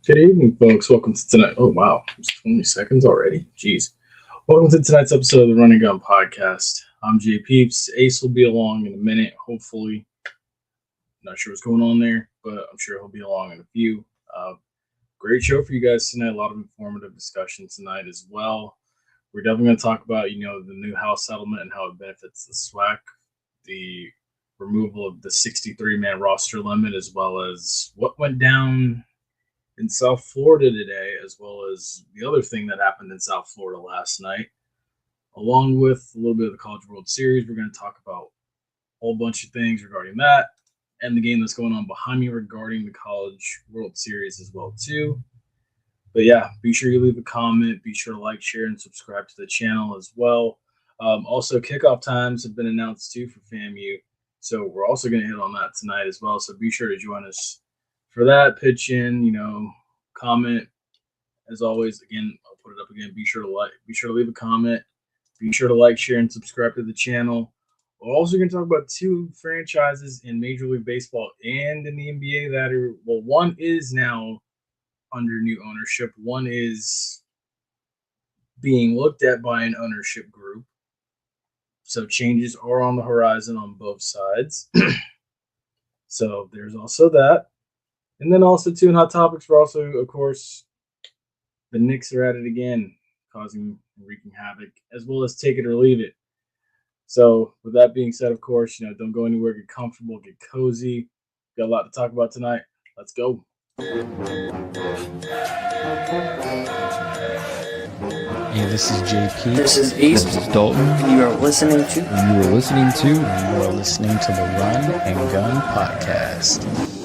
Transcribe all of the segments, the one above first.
Good evening, folks. Welcome to tonight. Oh, wow. It's 20 seconds already. Jeez. Welcome to tonight's episode of the Run and Gun Podcast. I'm Jay Peeps. Ace will be along in a minute, hopefully. Not sure what's going on there, but I'm sure he'll be along in a few. Great show for you guys tonight. A lot of informative discussion tonight as well. We're definitely going to talk about, the new House settlement and how it benefits the SWAC, the removal of the 63-man roster limit, as well as what went down in South Florida today, as well as the other thing that happened in South Florida last night, along with a little bit of the College World Series. We're going to talk about a whole bunch of things regarding that and the game that's going on behind me regarding the College World Series as well, too. But yeah, be sure you leave a comment. Be sure to like, share, and subscribe to the channel as well. Also, kickoff times have been announced, too, for FAMU. So we're also going to hit on that tonight as well. So be sure to join us for that. Pitch in, comment. As always, again, I'll put it up again. Be sure to leave a comment. Be sure to like, share, and subscribe to the channel. We're also going to talk about two franchises in Major League Baseball and in the NBA that are, well, one is now under new ownership. One is being looked at by an ownership group. So changes are on the horizon on both sides. So there's also that. And then also, too, in Hot Topics, we're also, of course, the Knicks are at it again, causing and wreaking havoc, as well as take it or leave it. So with that being said, of course, don't go anywhere, get comfortable, get cozy. Got a lot to talk about tonight. Let's go. Hey, this is JP. This is Ace. This is Dalton. And you are listening to the Run and Gun Podcast.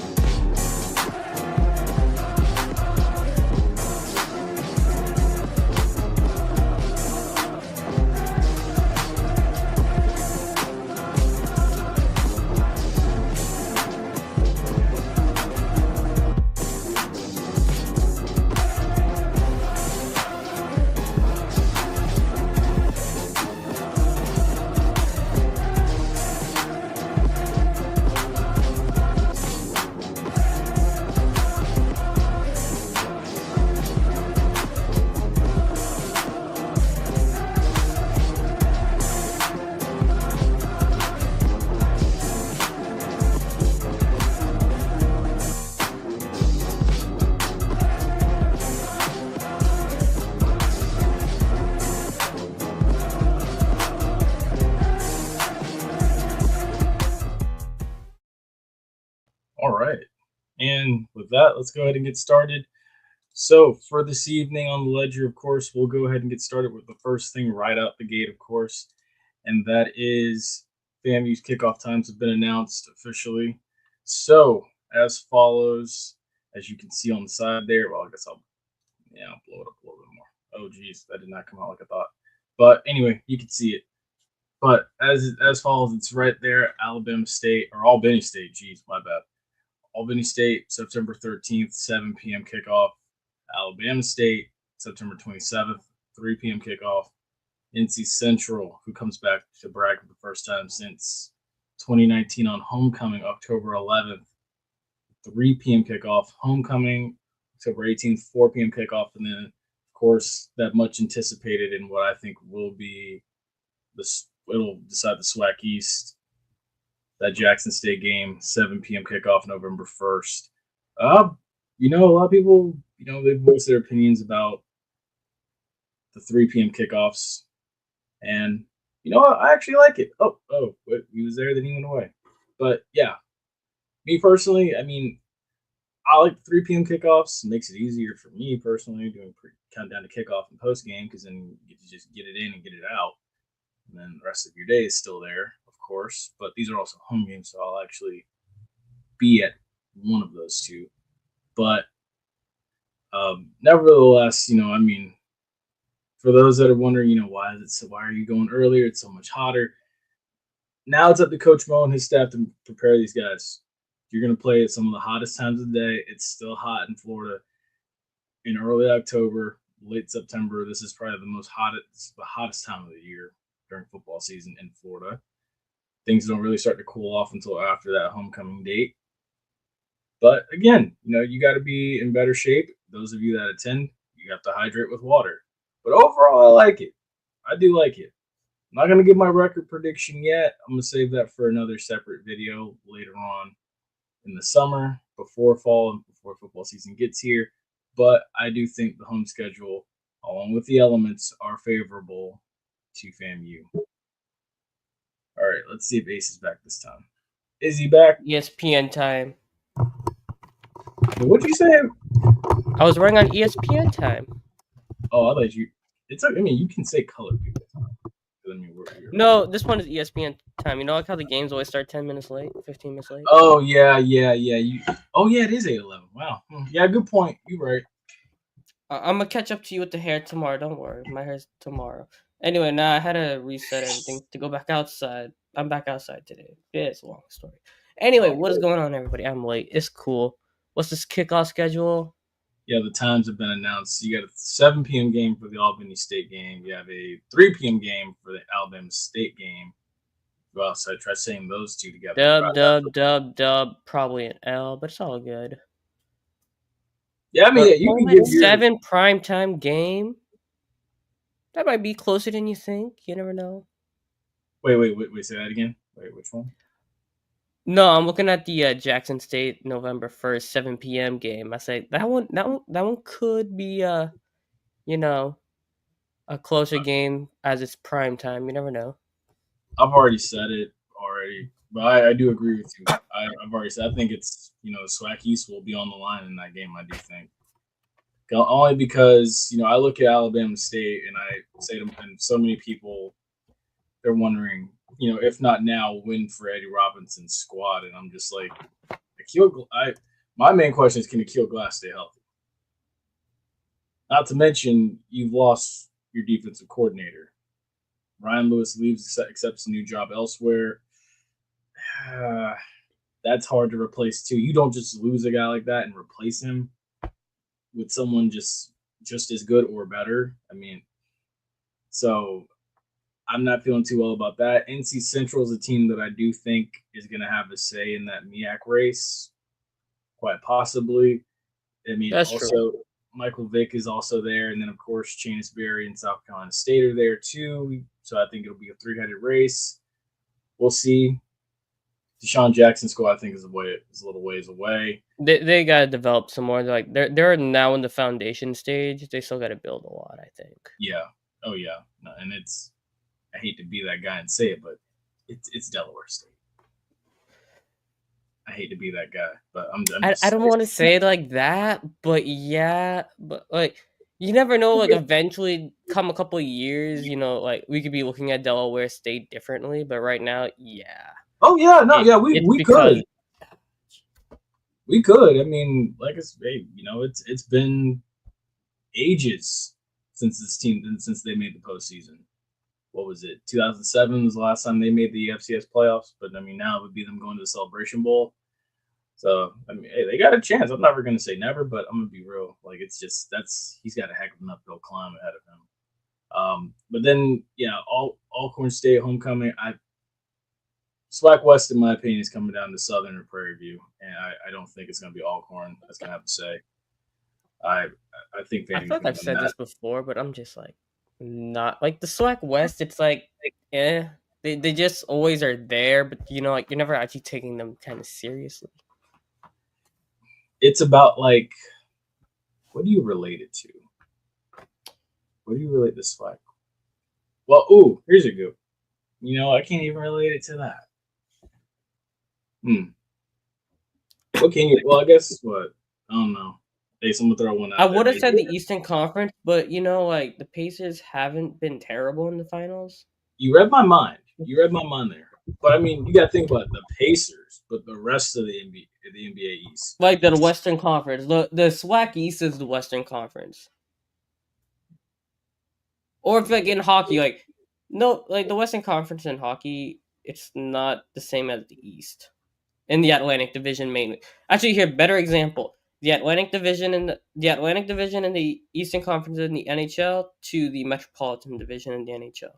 All right. And with that, let's go ahead and get started. So for this evening on the ledger, of course, we'll go ahead and get started with the first thing right out the gate, of course, and that is FAMU's kickoff times have been announced officially. So as follows, as you can see on the side there, well, I guess I'll blow it up a little bit more. Oh, geez, that did not come out like I thought. But anyway, you can see it. But as follows, it's right there, Albany State, geez, my bad. Albany State, September 13th, 7 p.m. kickoff. Alabama State, September 27th, 3 p.m. kickoff. NC Central, who comes back to brag for the first time since 2019 on homecoming, October 11th, 3 p.m. kickoff. Homecoming, October 18th, 4 p.m. kickoff. And then, of course, that much anticipated in what I think will be it'll decide the SWAC East. That Jackson State game, 7 p.m. kickoff, November 1st. A lot of people, they've voiced their opinions about the 3 p.m. kickoffs. And, I actually like it. Oh, wait, he was there, then he went away. But, yeah, me personally, I like the 3 p.m. kickoffs. It makes it easier for me personally, doing countdown to kickoff and post game, because then you get to just get it in and get it out. And then the rest of your day is still there, of course. But these are also home games, so I'll actually be at one of those two. But nevertheless, for those that are wondering, why are you going earlier? It's so much hotter. Now it's up to Coach Mo and his staff to prepare these guys. You're going to play at some of the hottest times of the day. It's still hot in Florida in early October, late September. This is probably the hottest time of the year during football season in Florida. Things don't really start to cool off until after that homecoming date. But again, you got to be in better shape. Those of you that attend, you have to hydrate with water. But overall, I like it. I do like it. I'm not gonna give my record prediction yet. I'm gonna save that for another separate video later on in the summer, before fall and before football season gets here. But I do think the home schedule, along with the elements, are favorable to FAMU. All right, let's see if Ace is back this time. Is he back? ESPN time. What'd you say? I was running on ESPN time. Oh, I thought you. It's. I mean, you can say color people time. I mean, No, this one is ESPN time. You know, like how the games always start 10 minutes late, 15 minutes late. Oh yeah. Oh yeah, it is 8:11. Wow. Yeah, good point. You're right. I'm gonna catch up to you with the hair tomorrow. Don't worry, my hair's tomorrow. Anyway, now I had to reset everything to go back outside. I'm back outside today. Yeah, it's a long story. Anyway, what is going on, everybody? I'm late. It's cool. What's this kickoff schedule? Yeah, the times have been announced. You got a 7 p.m. game for the Albany State game. You have a 3 p.m. game for the Alabama State game. Well, so I try saying those two together. Dub. Probably an L, but it's all good. Yeah, I mean, yeah, you can give your 7 primetime game. That might be closer than you think. You never know. Wait. Say that again. Wait, which one? No, I'm looking at the Jackson State November 1st 7 p.m. game. I say that one could be a closer game as it's prime time. You never know. I've already said it already, but I do agree with you. I've already said I think it's SWAC East will be on the line in that game. I do think only because I look at Alabama State and I say to and so many people they're wondering if not now when for Eddie Robinson's squad, and I'm just like my main question is, can Akil Glass stay healthy? Not to mention you've lost your defensive coordinator. Ryan Lewis leaves, accepts a new job elsewhere. That's hard to replace too. You don't just lose a guy like that and replace him with someone just as good or better. I mean, so I'm not feeling too well about that. NC Central is a team that I do think is going to have a say in that MEAC race, quite possibly. I mean, That's also true. Michael Vick is also there, and then of course Chanis Berry and South Carolina State are there too. So I think it'll be a three-headed race. We'll see. Deshaun Jackson's school, I think, is a little ways away. They gotta develop some more. They're now in the foundation stage. They still gotta build a lot, I think. Yeah. Oh yeah. No, and I hate to be that guy and say it, but it's Delaware State. I hate to be that guy, but I don't want to say it like that, but yeah, but like you never know. Like eventually, come a couple of years, like we could be looking at Delaware State differently. But right now, yeah. Oh yeah, no, yeah, we could. We could. I mean, like it's it's been ages since they made the postseason. What was it? 2007 was the last time they made the FCS playoffs. But I mean, now it would be them going to the Celebration Bowl. So I mean, hey, they got a chance. I'm never going to say never, but I'm going to be real. Like it's just he's got a heck of an uphill climb ahead of him. But then Alcorn State homecoming. SWAC West, in my opinion, is coming down to Southern or Prairie View, and I don't think it's going to be Alcorn. That's going to have to say. I think I feel like I've said this before, but I'm just like not like the SWAC West. It's like they just always are there, but like you're never actually taking them kind of seriously. It's about like, what do you relate it to? What do you relate the SWAC? Well, here's a good. I can't even relate it to that. What can you? Well, I guess what? I don't know. Hey, someone throw one out. I would have said the Eastern Conference, but like the Pacers haven't been terrible in the finals. You read my mind. There. But I mean, you got to think about the Pacers, but the rest of the NBA East, like the Western Conference. The SWAC East is the Western Conference. Or if like in hockey, like the Western Conference in hockey, it's not the same as the East. In the Atlantic Division mainly. Actually, here, better example. The Atlantic Division and the Eastern Conference in the NHL to the Metropolitan Division in the NHL.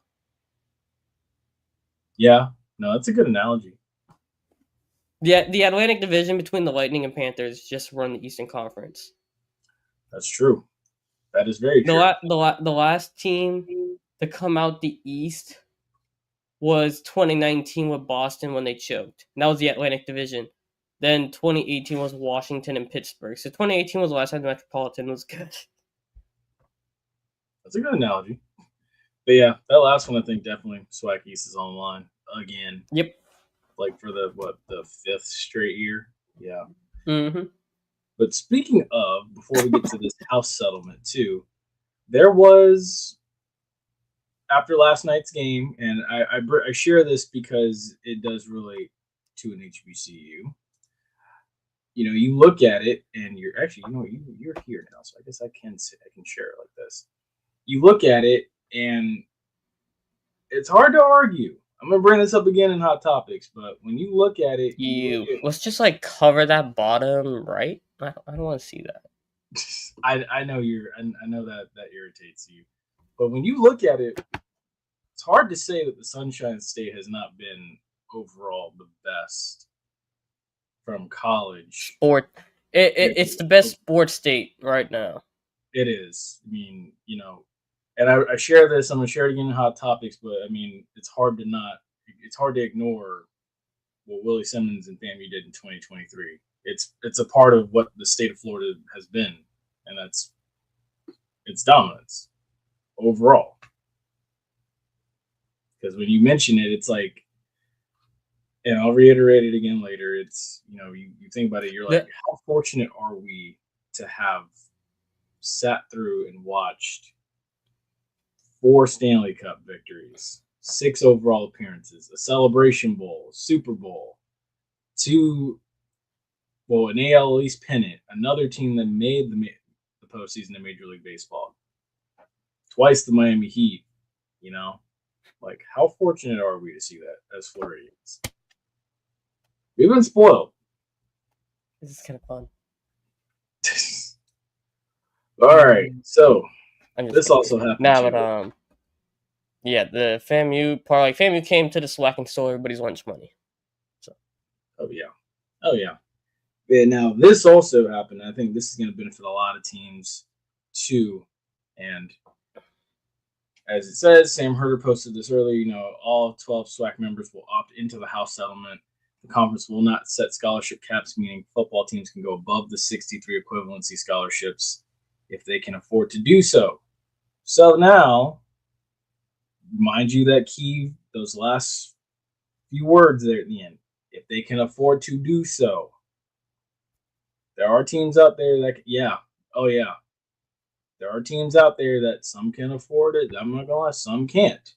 Yeah, no, that's a good analogy. The Atlantic Division between the Lightning and Panthers just run the Eastern Conference. That's true. That is very true. The last team to come out the East was 2019 with Boston when they choked. And that was the Atlantic Division. Then 2018 was Washington and Pittsburgh. So 2018 was the last time the Metropolitan was good. That's a good analogy. But yeah, that last one I think definitely SWAC East is online again. Yep. Like for the 5th straight year. Yeah. Mm-hmm. But speaking of, before we get to this house settlement too, there was after last night's game, and I share this because it does relate to an HBCU. You know, you look at it, and you're actually, you're here now, so I guess I can share it like this. You look at it, and it's hard to argue. I'm gonna bring this up again in hot topics, but when you look at it, Let's just like cover that bottom right. I don't want to see that. I know I know that irritates you, but when you look at it, it's hard to say that the Sunshine State has not been overall the best from college. It's the best sports state right now. It is. I mean, and I share this. I'm gonna share it again in hot topics, but I mean, it's hard to ignore what Willie Simmons and FAMU did in 2023. It's a part of what the state of Florida has been, and that's its dominance overall. Because when you mention it, it's like, and I'll reiterate it again later. It's you think about it, you're like, how fortunate are we to have sat through and watched 4 Stanley Cup victories, 6 overall appearances, a Celebration Bowl, Super Bowl, 2, an AL East pennant, another team that made the postseason in Major League Baseball, twice the Miami Heat. Like, how fortunate are we to see that as Floridians? We've been spoiled. This is kind of fun. All right, so this also happened. But yeah, the FAMU part, like FAMU came to the SWAC and stole everybody's lunch money. So. Oh yeah. Yeah. Now this also happened. I think this is going to benefit a lot of teams too, and as it says, Sam Herder posted this earlier. All 12 SWAC members will opt into the house settlement. The conference will not set scholarship caps, meaning football teams can go above the 63 equivalency scholarships if they can afford to do so. So now, mind you, those last few words there at the end, if they can afford to do so. There are teams out there that, there are teams out there that some can afford it. I'm not gonna lie, some can't.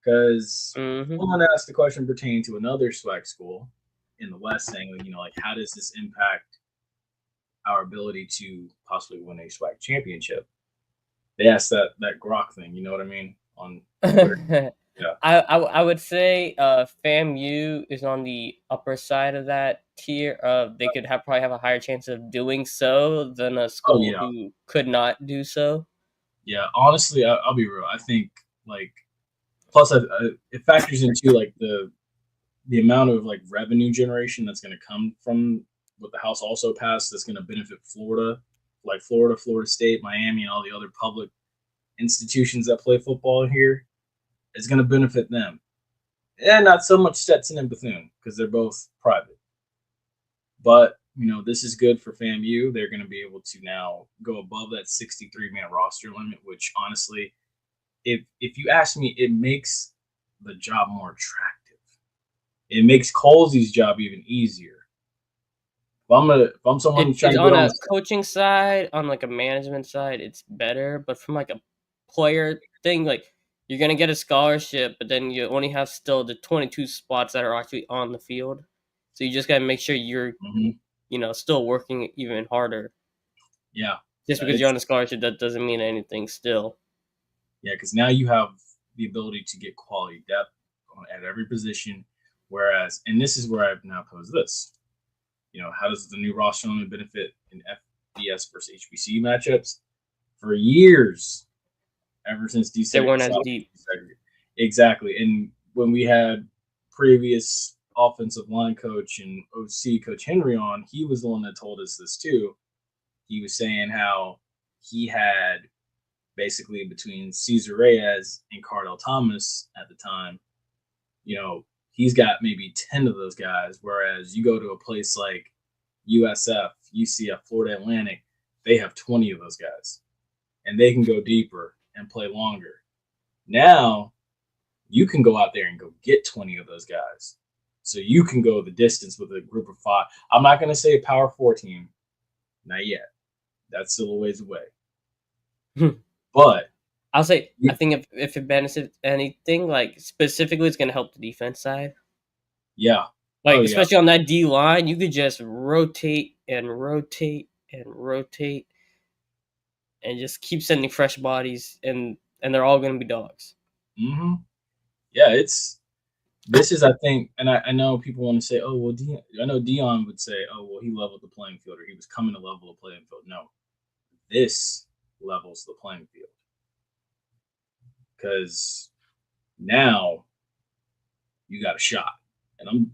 Because someone asked the question pertaining to another SWAC school in the West, saying, like, how does this impact our ability to possibly win a SWAC championship? They asked that Grok thing, you know what I mean? On Twitter. Yeah. I would say FAMU is on the upper side of that tier. They could probably have a higher chance of doing so than a school who could not do so. Yeah, honestly, I'll be real. I think, like, plus it factors into like the amount of like revenue generation that's going to come from what the House also passed. That's going to benefit Florida, like Florida State, Miami, and all the other public institutions that play football here. It's going to benefit them, and not so much Stetson and Bethune because they're both private. But this is good for FAMU. They're going to be able to now go above that 63-man roster limit, which honestly, if you ask me, it makes the job more attractive. It makes Colsey's job even easier. If I'm someone trying to on a coaching side, on like a management side, it's better. But from like a player thing, like you're gonna get a scholarship, but then you only have still the 22 spots that are actually on the field. So you just gotta make sure you're, still working even harder. Yeah. Just because you're on a scholarship, that doesn't mean anything still. Yeah, because now you have the ability to get quality depth at every position. Whereas, and this is where I've now posed this. How does the new roster only benefit in FBS versus HBCU matchups? For years, ever since they weren't as deep. Exactly. And when we had previous offensive line coach and OC, Coach Henry, on, he was the one that told us this too. He was saying how he had basically between Cesar Reyes and Cardell Thomas at the time, he's got maybe 10 of those guys. Whereas you go to a place like USF, UCF, Florida Atlantic, they have 20 of those guys. And they can go deeper and play longer. Now, you can go out there and go get 20 of those guys. So you can go the distance with a group of 5. I'm not going to say a Power 4 team. Not yet. That's still a ways away. But I'll say, I think if it benefits anything, like specifically, it's going to help the defense side. Yeah. Like, especially on that D line, you could just rotate and rotate and rotate and just keep sending fresh bodies, and they're all going to be dogs. Mm-hmm. Yeah, this is, I think, and I know people want to say, oh, well, I know Dion would say, oh, well, he leveled the playing field, or he was coming to level the playing field. No, this levels the playing field. Because now you got a shot. And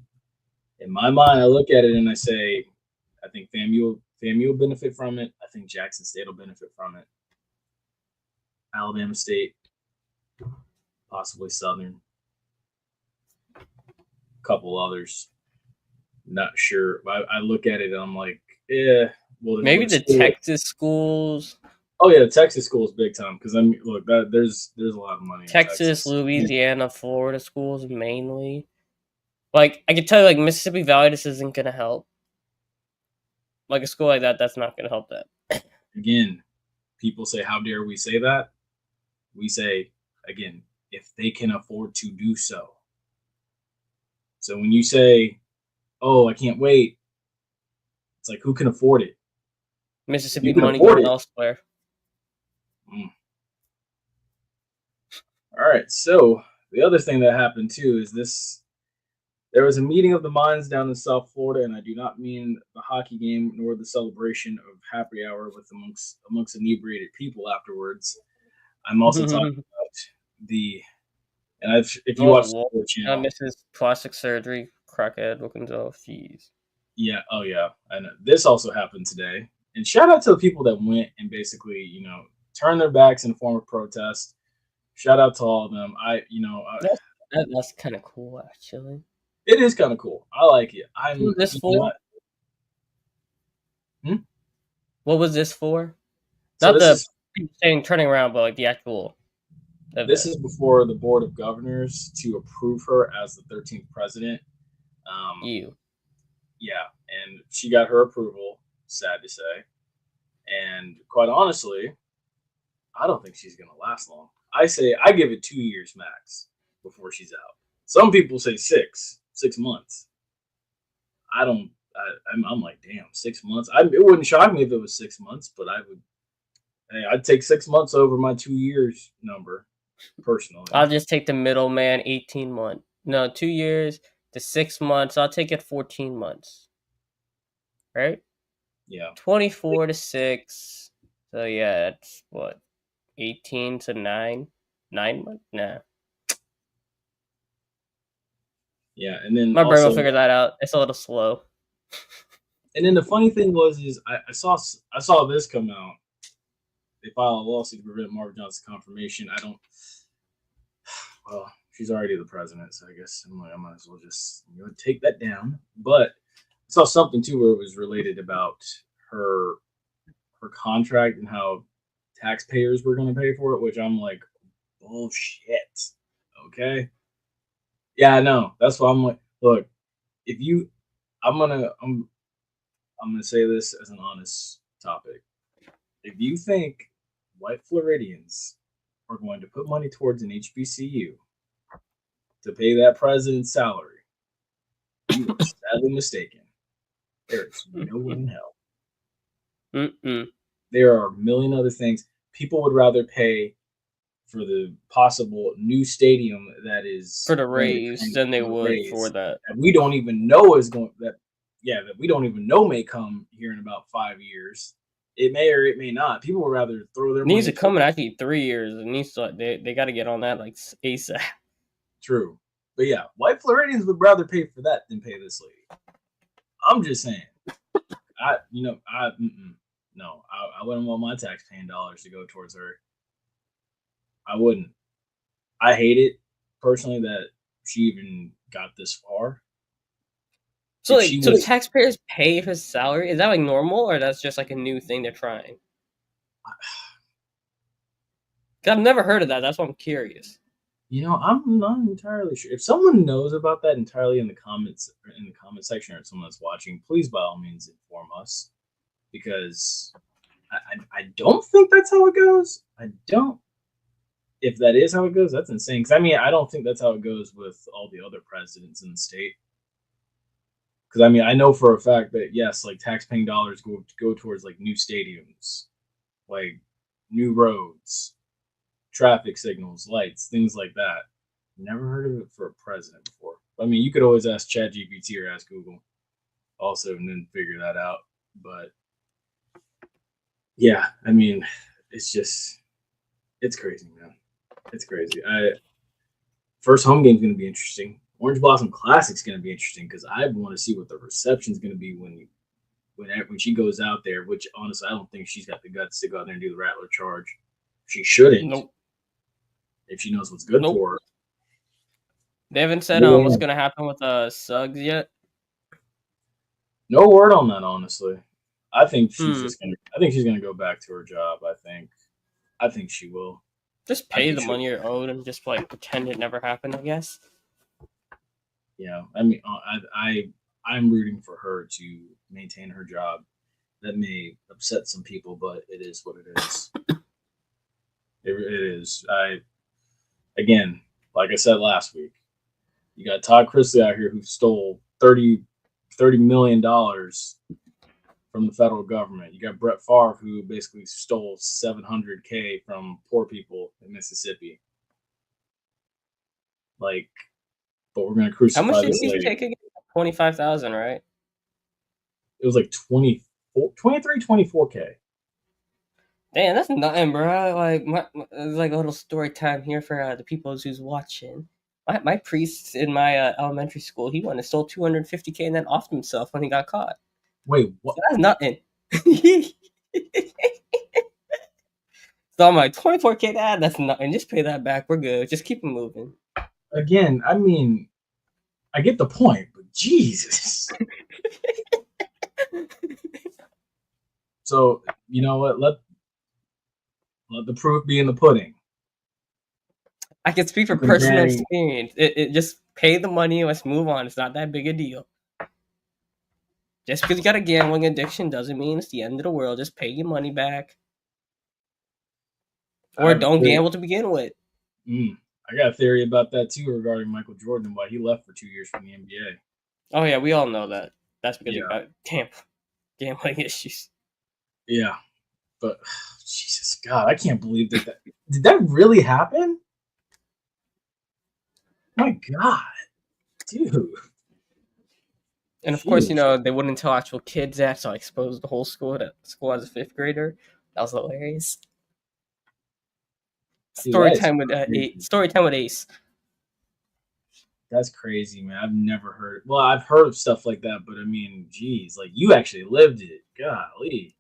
in my mind, I look at it and I say, I think FAMU will benefit from it. I think Jackson State will benefit from it. Alabama State, possibly Southern, a couple others. Not sure. I look at it and I'm like, yeah. Well, maybe the Texas schools. Oh yeah, the Texas schools big time, because look, there's a lot of money. Texas, Louisiana, Florida schools mainly. Like, I can tell you, like, Mississippi Valley just isn't gonna help. Like, a school like that's not gonna help that. Again, people say, how dare we say that? We say, again, if they can afford to do so. So when you say, oh, I can't wait, it's like, who can afford it? Mississippi money going elsewhere. All right, so the other thing that happened too is there was a meeting of the minds down in South Florida, and I do not mean the hockey game nor the celebration of happy hour with amongst inebriated people afterwards. I'm also talking about if you watch the Sport Channel, Mrs. Plastic Surgery, crackhead looking to fees. Yeah, oh yeah, I know. This also happened today, and shout out to the people that went and basically, turned their backs in a form of protest. Shout out to all of them. That's kind of cool, actually. It is kind of cool. I like it. What was this for? What was this for? So not the saying turning around, but like the actual event. This is before the Board of Governors to approve her as the 13th president. Yeah, and she got her approval, sad to say. And quite honestly, I don't think she's going to last long. I give it 2 years max before she's out. Some people say 6 months. I'm like, damn, 6 months. It wouldn't shock me if it was 6 months, but I'd take 6 months over my 2 years number, personally. I'll just take the middleman, 18 months. No, 2 years to 6 months. I'll take it 14 months. Right? Yeah. 24 to 6. So yeah, it's what? 18 to 9? 9 months? Nah. Yeah, and then my brain will figure that out. It's a little slow. And then the funny thing is I saw this come out. They filed a lawsuit to prevent Marvin Johnson's confirmation. Well, she's already the president, so I guess I'm like, I might as well just take that down. But I saw something too where it was related about her contract and how taxpayers were going to pay for it, which I'm like, bullshit. Okay. Yeah, I know. That's why I'm like, look, I'm gonna say this as an honest topic. If you think white Floridians are going to put money towards an HBCU to pay that president's salary, you are sadly mistaken. There is no way in hell. There are a million other things. People would rather pay for the possible new stadium that is for the Rays than they would for that. And we don't even know that we don't even know may come here in about 5 years. It may or it may not. People would rather throw their money. Needs to come in actually 3 years. It needs to they got to get on that like ASAP. True. But yeah, white Floridians would rather pay for that than pay this lady. I'm just saying. No, I wouldn't want my tax-paying dollars to go towards her. I wouldn't. I hate it personally that she even got this far. So like, so taxpayers pay his salary? Is that like normal, or that's just like a new thing they're trying? I've never heard of that. That's why I'm curious. I'm not entirely sure. If someone knows about that entirely in the comments, in the comment section, or someone that's watching, please by all means inform us, because I don't think that's how it goes. I don't. If that is how it goes, that's insane. Because I don't think that's how it goes with all the other presidents in the state. Because I know for a fact that yes, like tax-paying dollars go towards like new stadiums, like new roads, traffic signals, lights, things like that. Never heard of it for a president before. You could always ask ChatGPT or ask Google also and then figure that out. But yeah, it's crazy, man. It's crazy. First home game is going to be interesting. Orange Blossom Classic is going to be interesting because I want to see what the reception is going to be when she goes out there. Which honestly, I don't think she's got the guts to go out there and do the Rattler charge. She shouldn't. Nope. If she knows what's good for her. They haven't said what's going to happen with Suggs yet. No word on that, honestly. I think she's gonna go back to her job. I think she will. Just pay the money you're owed and just like pretend it never happened, I guess. Yeah, I'm rooting for her to maintain her job. That may upset some people, but it is what it is. It is. Again, like I said last week, you got Todd Chrisley out here who stole $30 million from the federal government. You got Brett Favre who basically stole $700K from poor people in Mississippi. Like, but we're gonna crucify this lady. How much did he take again? 25,000, right? It was like 24K. Damn, that's nothing, bro. Like it's like a little story time here for the people who's watching. My priest in my elementary school, he went and stole 250K and then offed himself when he got caught. Wait, what? So that's nothing. So I'm like, 24K, that's nothing. Just pay that back. We're good. Just keep it moving. Again, I get the point, but Jesus. So, you know what? Let the proof be in the pudding. I can speak for personal experience. It just pay the money and let's move on. It's not that big a deal. Just because you got a gambling addiction doesn't mean it's the end of the world. Just pay your money back. Or don't gamble to begin with. I got a theory about that too regarding Michael Jordan and why he left for 2 years from the NBA. Oh yeah, we all know that. That's because you got gambling issues. Yeah, but Jesus God, I can't believe that. Did that really happen? My God, dude. And of course, they wouldn't tell actual kids that, so I exposed the whole school as a 5th grader. That was hilarious. Story time with Ace. That's crazy, man. I've never heard. Well, I've heard of stuff like that, but geez, like you actually lived it. Golly,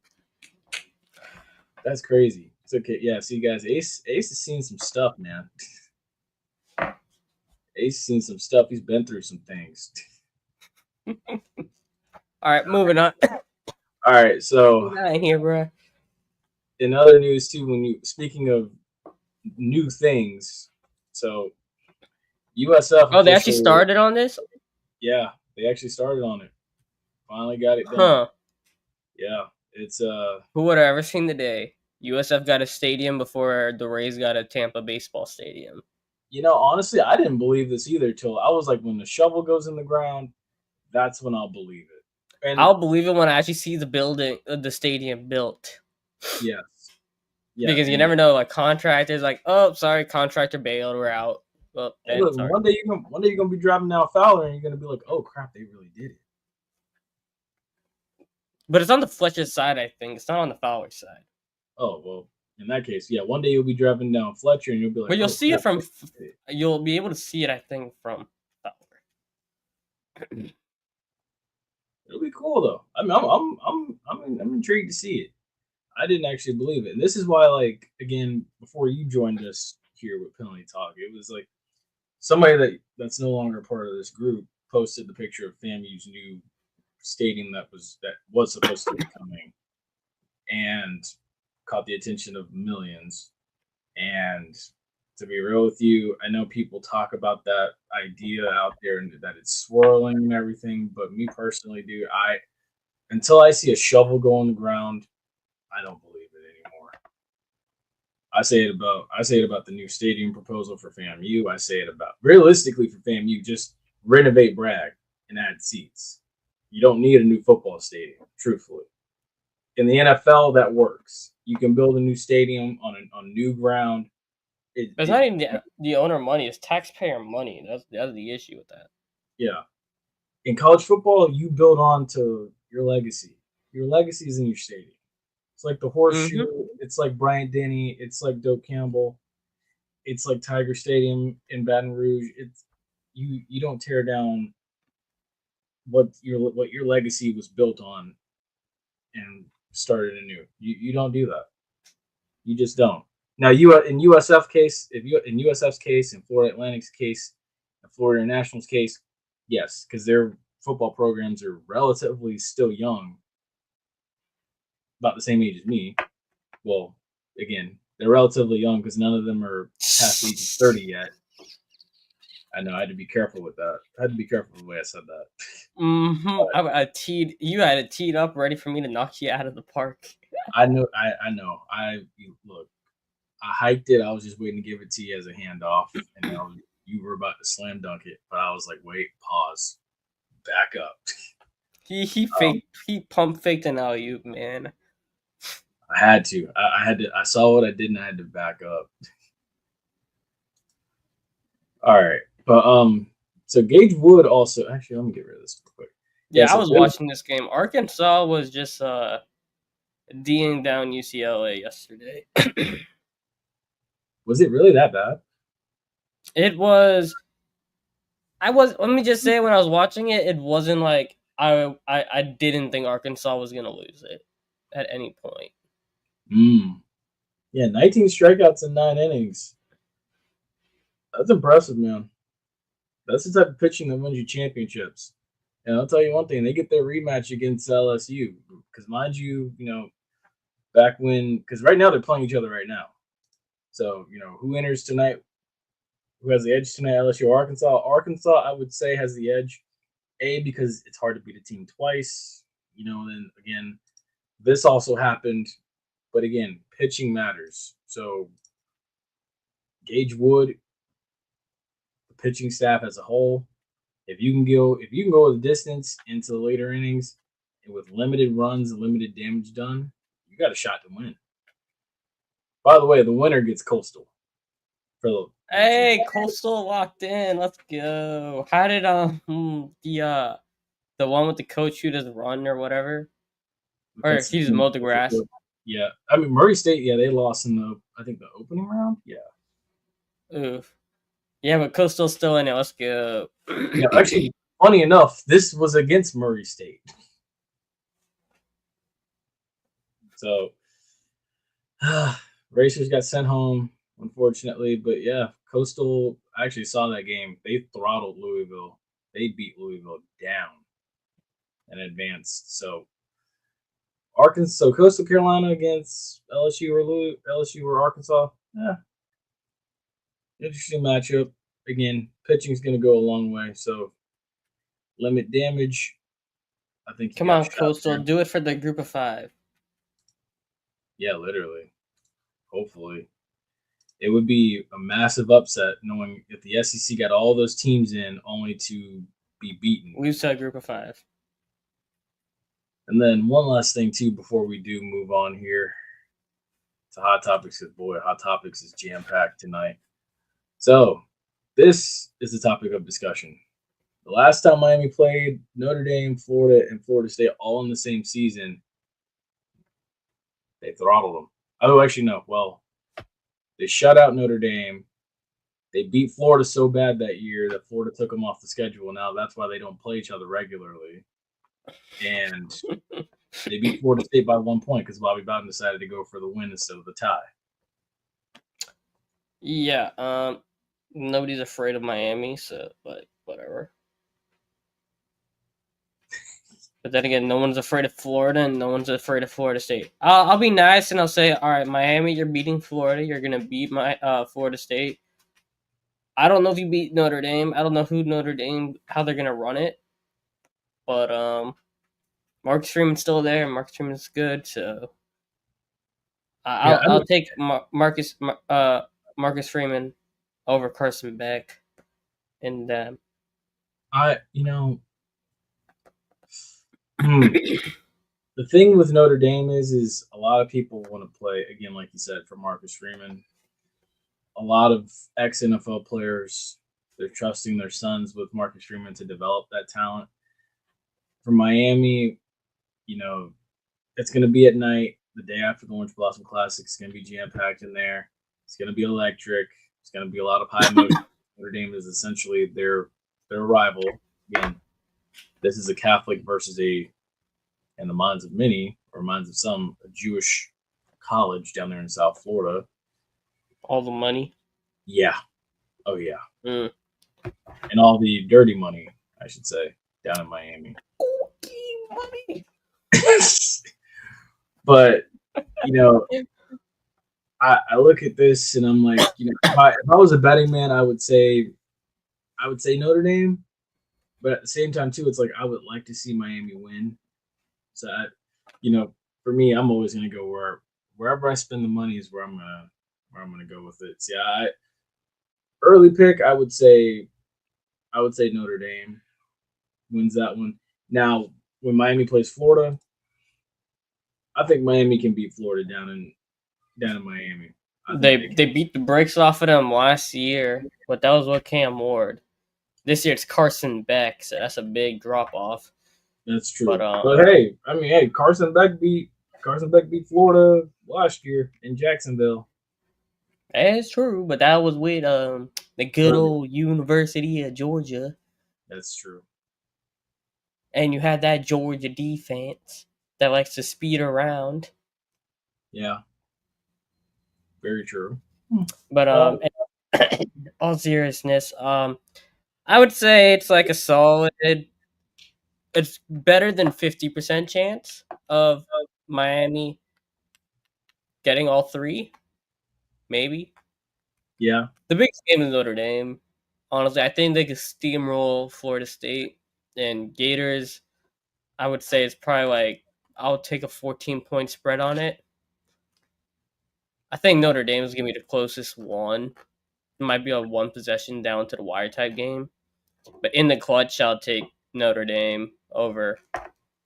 that's crazy. It's okay. Yeah, see, guys, Ace has seen some stuff, man. Ace has seen some stuff. He's been through some things. All right, moving on. All right, so in here, bro. In other news too, speaking of new things, so USF. Oh, they actually started on this? Yeah, they actually started on it. Finally got it done. Huh. Yeah, it's Who would have ever seen the day USF got a stadium before the Rays got a Tampa baseball stadium? Honestly, I didn't believe this either till I was like, when the shovel goes in the ground, that's when I'll believe it. And I'll believe it when I actually see the stadium built. Yes. Yeah, because you never know, like contractors, like, oh, sorry, contractor bailed, we're out. Well, look, one day you're gonna be driving down Fowler and you're gonna be like, oh crap, they really did it. But it's on the Fletcher side, I think. It's not on the Fowler side. Oh well, in that case, yeah. One day you'll be driving down Fletcher and you'll be like, but you'll see it from. You'll be able to see it, I think, from It'll be cool though. I mean, I'm intrigued to see it. I didn't actually believe it, and this is why, like, again, before you joined us here with Penalty Talk, it was like somebody that's no longer part of this group posted the picture of FAMU's new stadium that was supposed to be coming, and caught the attention of millions. And to be real with you, I know people talk about that idea out there and that it's swirling and everything, but me personally, dude, I until I see a shovel go on the ground, I don't believe it anymore. I say it about the new stadium proposal for FAMU. I say it about realistically for FAMU, just renovate Bragg and add seats. You don't need a new football stadium, truthfully. In the NFL, that works. You can build a new stadium on new ground. It's not even the owner money; it's taxpayer money. That's the issue with that. Yeah. In college football, you build on to your legacy. Your legacy is in your stadium. It's like the horseshoe. Mm-hmm. It's like Bryant Denny. It's like Doak Campbell. It's like Tiger Stadium in Baton Rouge. It's you don't tear down what your legacy was built on and started anew. You don't do that. You just don't. Now you in USF case, if you in USF's case, in Florida Atlantic's case, in Florida International's case, yes, because their football programs are relatively still young, about the same age as me. Well, again, they're relatively young because none of them are past the age of 30 yet. I know I had to be careful with that. I had to be careful with the way I said that. Mm-hmm. I teed you had it teed up, ready for me to knock you out of the park. I know. I know. Look. I hiked it. I was just waiting to give it to you as a handoff, and you were about to slam dunk it, but I was like, wait, pause, back up. He pump faked an alley-oop, man. I had to. I had to. I saw what I did, and I had to back up. All right, but so Gage Wood also. Actually, let me get rid of this real quick. Yeah, Yeah, I so was watching this game. Arkansas was just D'ing down UCLA yesterday. was it really that bad? It was. I was. Let me just say, when I was watching it, it wasn't like I didn't think Arkansas was gonna lose it at any point. Yeah, 19 strikeouts in 9 innings. That's impressive, man. That's the type of pitching that wins you championships. And I'll tell you one thing: they get their rematch against LSU because, mind you, back when, because right now they're playing each other right now. So who enters tonight? Who has the edge tonight? LSU or Arkansas? Arkansas, I would say, has the edge. Because it's hard to beat a team twice. And again, this also happened, but again, pitching matters. So Gage Wood, the pitching staff as a whole, if you can go the distance into the later innings and with limited runs and limited damage done, you got a shot to win. By the way, the winner gets Coastal. Hey, Coastal locked in. Let's go. How did the one with the coach who does run or whatever, or he just mowed the grass? Yeah, I mean Murray State. Yeah, they lost in I think the opening round. Yeah. Oof. Yeah, but Coastal's still in it. Let's go. Actually, funny enough, this was against Murray State. So, Racers got sent home, unfortunately. But yeah, Coastal, I actually saw that game. They throttled Louisville. They beat Louisville down and advanced. So, Arkansas, Coastal Carolina against LSU or Arkansas. Yeah, interesting matchup. Again, pitching is going to go a long way. So, limit damage. I think. Come on, Coastal, do it for the group of 5. Yeah, literally. Hopefully. It would be a massive upset knowing if the SEC got all those teams in only to be beaten. We've said group of 5. And then one last thing, too, before we do move on here to Hot Topics, because, boy, Hot Topics is jam-packed tonight. So, this is the topic of discussion. The last time Miami played Notre Dame, Florida, and Florida State all in the same season, they throttled them. Oh, actually, no. Well, they shut out Notre Dame. They beat Florida so bad that year that Florida took them off the schedule. Now that's why they don't play each other regularly. And they beat Florida State by 1 point because Bobby Bowden decided to go for the win instead of the tie. Yeah, nobody's afraid of Miami, so like whatever. But then again, no one's afraid of Florida, and no one's afraid of Florida State. I'll be nice and I'll say, all right, Miami, you're beating Florida. You're gonna beat my Florida State. I don't know if you beat Notre Dame. I don't know who Notre Dame, how they're gonna run it, but Marcus Freeman's still there. Marcus Freeman's good, so I'll take Marcus Freeman over Carson Beck, and the thing with Notre Dame is a lot of people want to play, again, like you said, for Marcus Freeman. A lot of ex-NFL players, they're trusting their sons with Marcus Freeman to develop that talent. For Miami, it's going to be at night, the day after the Orange Blossom Classic. It's going to be jam-packed in there. It's going to be electric. It's going to be a lot of high motion. Notre Dame is essentially their rival. Again, this is a Catholic versus in the minds of many, or minds of some, a Jewish college down there in South Florida. all the money. Yeah. Oh, yeah. Mm. And all the dirty money, I should say, down in Miami. Money. But, I look at this and I'm like, if I was a betting man, I would say Notre Dame. But at the same time, too, it's like I would like to see Miami win. So, for me, I'm always going to go wherever I spend the money is where I'm gonna go with it. So, yeah, early pick, I would say Notre Dame wins that one. Now, when Miami plays Florida, I think Miami can beat Florida down in Miami. They beat the brakes off of them last year, but that was with Cam Ward. This year it's Carson Beck, so that's a big drop off. That's true. But hey, Carson Beck beat Florida last year in Jacksonville. That's true, but that was with the good old University of Georgia. That's true. And you had that Georgia defense that likes to speed around. Yeah. Very true. But all seriousness, I would say it's like a solid. It's better than 50% chance of Miami getting all three. Maybe. Yeah. The biggest game is Notre Dame. Honestly, I think they could steamroll Florida State and Gators. I would say it's probably like I'll take a 14-point spread on it. I think Notre Dame is gonna be the closest one. It might be a one possession down to the wire type game, but in the clutch, I'll take Notre Dame over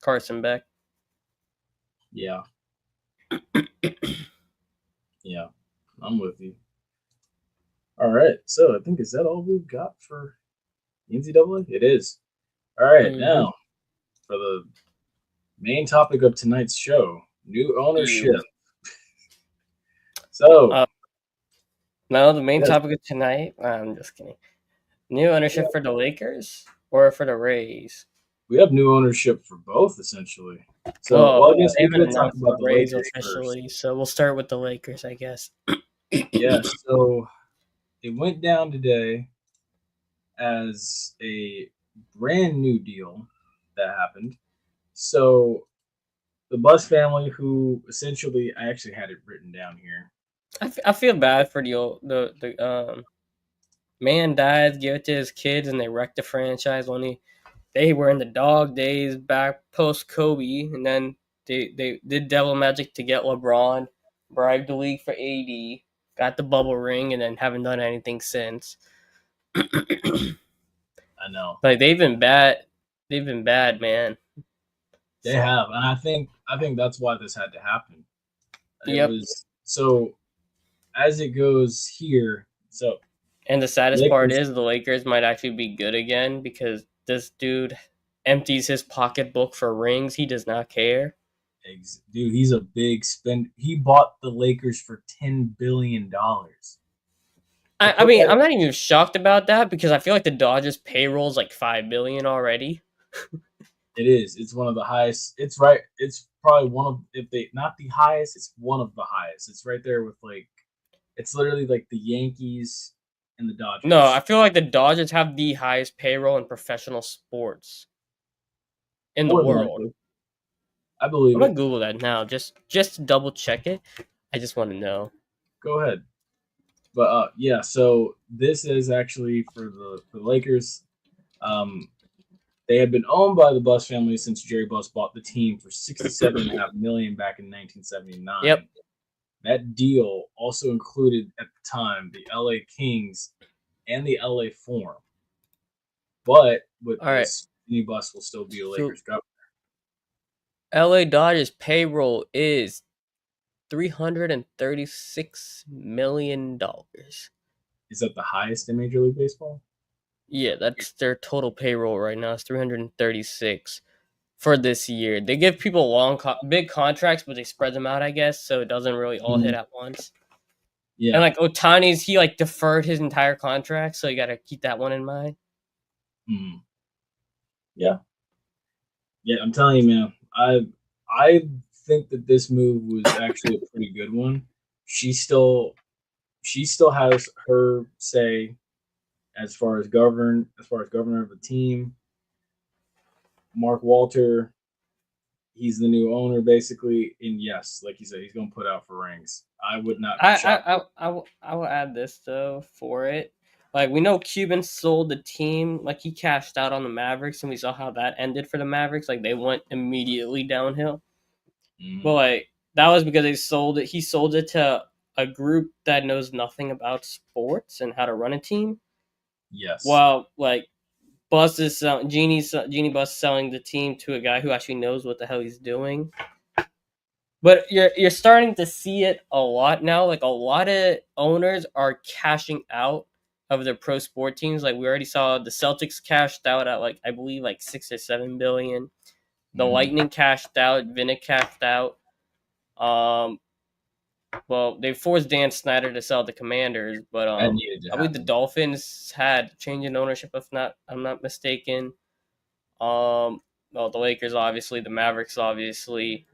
Carson Beck. Yeah. Yeah, I'm with you. All right, so I think, is that all we've got for NCAA? It is. All right, now for the main topic of tonight's show, new ownership. So, no, the main topic of tonight, I'm just kidding. New ownership for the Lakers or for the Rays? We have new ownership for both, essentially. So, I guess we could talk about the Rays officially. First. So we'll start with the Lakers, I guess. Yeah, so it went down today as a brand new deal that happened. So the Buss family, who essentially, I actually had it written down here. I feel bad for the man died, give it to his kids, and they wrecked the franchise when they were in the dog days back post Kobe, and then they did devil magic to get LeBron, bribed the league for AD, got the bubble ring, and then haven't done anything since. I know. Like they've been bad, man. They have, and I think that's why this had to happen. It was so as it goes here. So, and the saddest part is the Lakers might actually be good again because this dude empties his pocketbook for rings. He does not care. Dude, he's a big spend. He bought the Lakers for $10 billion. I mean, I'm not even shocked about that because I feel like the Dodgers payroll is like $5 billion already. It is. It's one of the highest. It's right. It's probably one of, if they not the highest, it's one of the highest. It's right there with like, it's literally like the Yankees and the No, I Dodgers. feel like the Dodgers have the highest payroll in professional sports in the More than world. likely, I I'm believe gonna it. Google that now, just to double check it. I just want to know. Go ahead. But yeah. So this is actually for the Lakers. Um, they had been owned by the Buss family since Jerry Buss bought the team for 67.5 million back in 1979. Yep. That deal also included at the time the LA Kings and the LA Forum. But with All right. this, Jimmy Buss will still be a So Lakers governor. LA Dodgers payroll is $336 million. Is that the highest in Major League Baseball? Yeah, that's their total payroll right now. It's 336 for this year. They give people big contracts, but they spread them out, I guess, so it doesn't really all hit at once. And Yeah. like Otani's, he like deferred his entire contract, so you got to keep that one in mind. Mm. Yeah. Yeah, I'm telling you, man. I think that this move was actually a pretty good one. She still has her say as far as governor of the team. Mark Walter, he's the new owner basically, and yes, like you said, he's going to put out for rings. I would not be shocked. I will add this though for it. Like we know Cuban sold the team, like he cashed out on the Mavericks, and we saw how that ended for the Mavericks. Like they went immediately downhill. But like that was because they sold it. He sold it to a group that knows nothing about sports and how to run a team. Yes. While like Genie Bus selling the team to a guy who actually knows what the hell he's doing. But you're starting to see it a lot now. Like a lot of owners are cashing out of their pro sport teams. Like we already saw the Celtics cashed out at like I believe like 6 or 7 billion. The Lightning cashed out. Vinnick cashed out. Well, they forced Dan Snyder to sell the Commanders, but That needed to I believe the happen. Dolphins had change in ownership. If not, I'm not mistaken. Well, the Lakers obviously, the Mavericks obviously,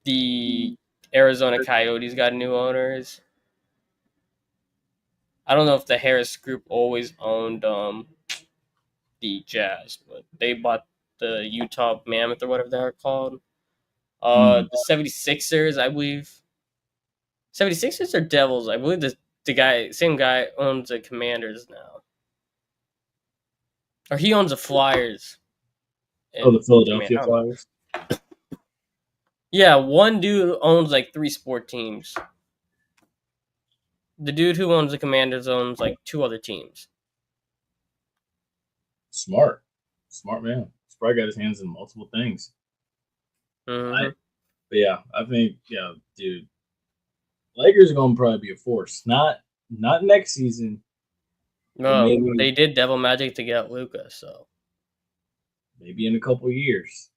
the Arizona Coyotes got new owners. I don't know if the Harris Group always owned the Jazz, but they bought the Utah Mammoth or whatever they're called. The 76ers, I believe. 76ers or Devils? I believe the same guy owns the Commanders now. Or he owns the Flyers. Oh, the Philadelphia Flyers. Yeah, one dude owns like 3 sport teams. The dude who owns the Commanders owns like 2 other teams. Smart man. He's probably got his hands in multiple things. Mm-hmm. But yeah, I think dude, Lakers are gonna probably be a force. Not next season. No, maybe they did devil magic to get Luka, so maybe in a couple of years.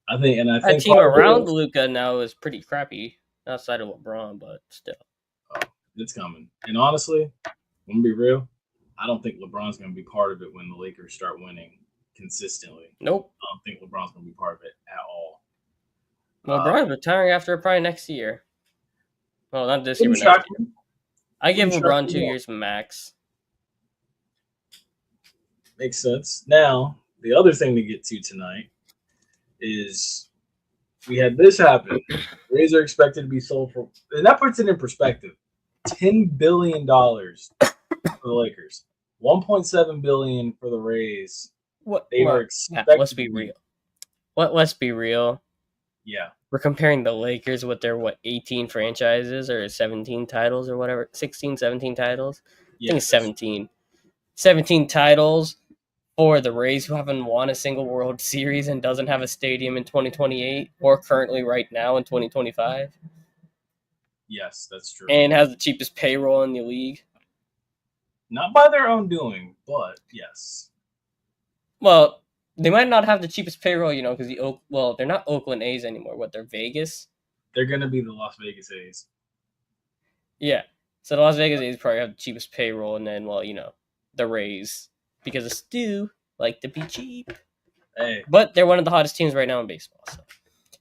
I think that team around Luka now is pretty crappy outside of LeBron, but still. Oh, it's coming. And honestly, I'm gonna be real. I don't think LeBron's gonna be part of it when the Lakers start winning consistently. Nope. I don't think LeBron's gonna be part of it at all. LeBron's retiring after probably next year. Well, not this year, but next year. I give LeBron 2 years max. Makes sense. Now, the other thing to get to tonight is we had this happen. Rays are expected to be sold for, and that puts it in perspective. $10 billion for the Lakers, $1.7 billion for the Rays. Are expected. Let's be real. Let's be real. Yeah, we're comparing the Lakers with their 18 franchises or 17 titles or whatever, 16, 17 titles. I think it's 17. 17 titles for the Rays, who haven't won a single World Series and doesn't have a stadium in 2028 or currently right now in 2025. Yes, that's true. And has the cheapest payroll in the league. Not by their own doing, but yes. Well, they might not have the cheapest payroll, because they're not Oakland A's anymore. They're Vegas. They're going to be the Las Vegas A's. Yeah. So the Las Vegas A's probably have the cheapest payroll, and then, well, the Rays, because of Stu, like to be cheap. Hey, But they're one of the hottest teams right now in baseball. So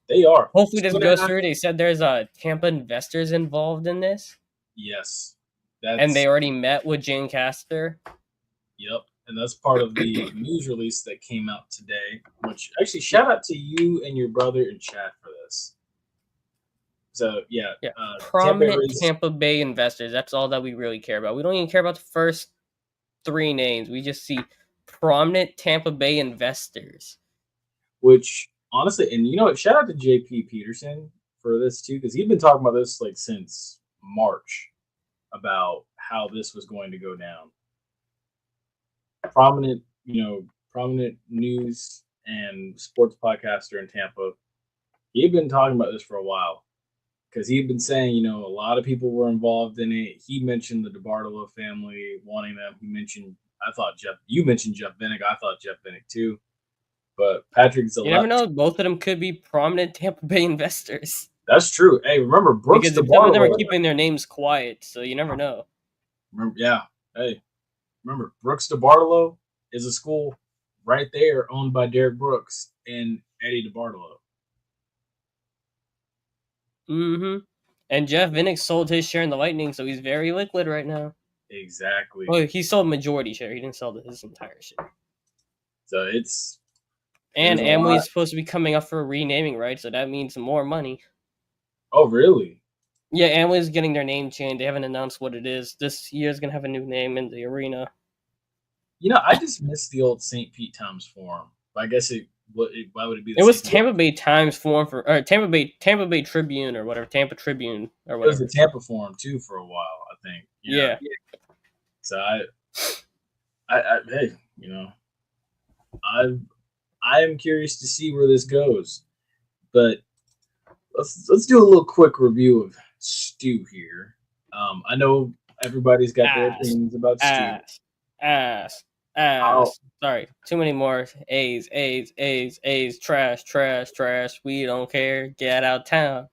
they are. hopefully this goes through. They said there's Tampa investors involved in this. Yes. And they already met with Jane Castor. Yep. And that's part of the news release that came out today, which actually shout out to you and your brother in chat for this. So, yeah. Prominent Tampa Bay investors. That's all that we really care about. We don't even care about the first 3 names. We just see prominent Tampa Bay investors. Which, honestly, and you know what? Shout out to JP Peterson for this, too, because he'd been talking about this like since March about how this was going to go down. Prominent news and sports podcaster in Tampa. He'd been talking about this for a while because he'd been saying, a lot of people were involved in it. He mentioned the DeBartolo family wanting them. You mentioned Jeff Vinnick. I thought Jeff Vinnick too. But Patrick Zalep. You never know. Both of them could be prominent Tampa Bay investors. That's true. Hey, remember Brooks because some of them are keeping their names quiet, so you never know. Hey, remember Brooks DeBartolo is a school right there owned by Derek Brooks and Eddie DeBartolo. Mm-hmm. And Jeff Vinnick sold his share in the Lightning, so he's very liquid right now. Exactly. Well, he sold majority share. He didn't sell his entire share. So it's... And Amway's supposed to be coming up for renaming, right? So that means more money. Oh, really? Yeah, Amway's getting their name changed. They haven't announced what it is. This year's going to have a new name in the arena. I just missed the old St. Pete Times Forum. I guess why would it be? It was Tampa Bay Times Forum or Tampa Bay Tribune or whatever, Tampa Tribune or whatever. It was the Tampa Forum too for a while, I think. Yeah. So I am curious to see where this goes, but let's do a little quick review of Stu here. I know everybody's got their opinions about Stu. Sorry, too many more A's, trash. We don't care. Get out of town.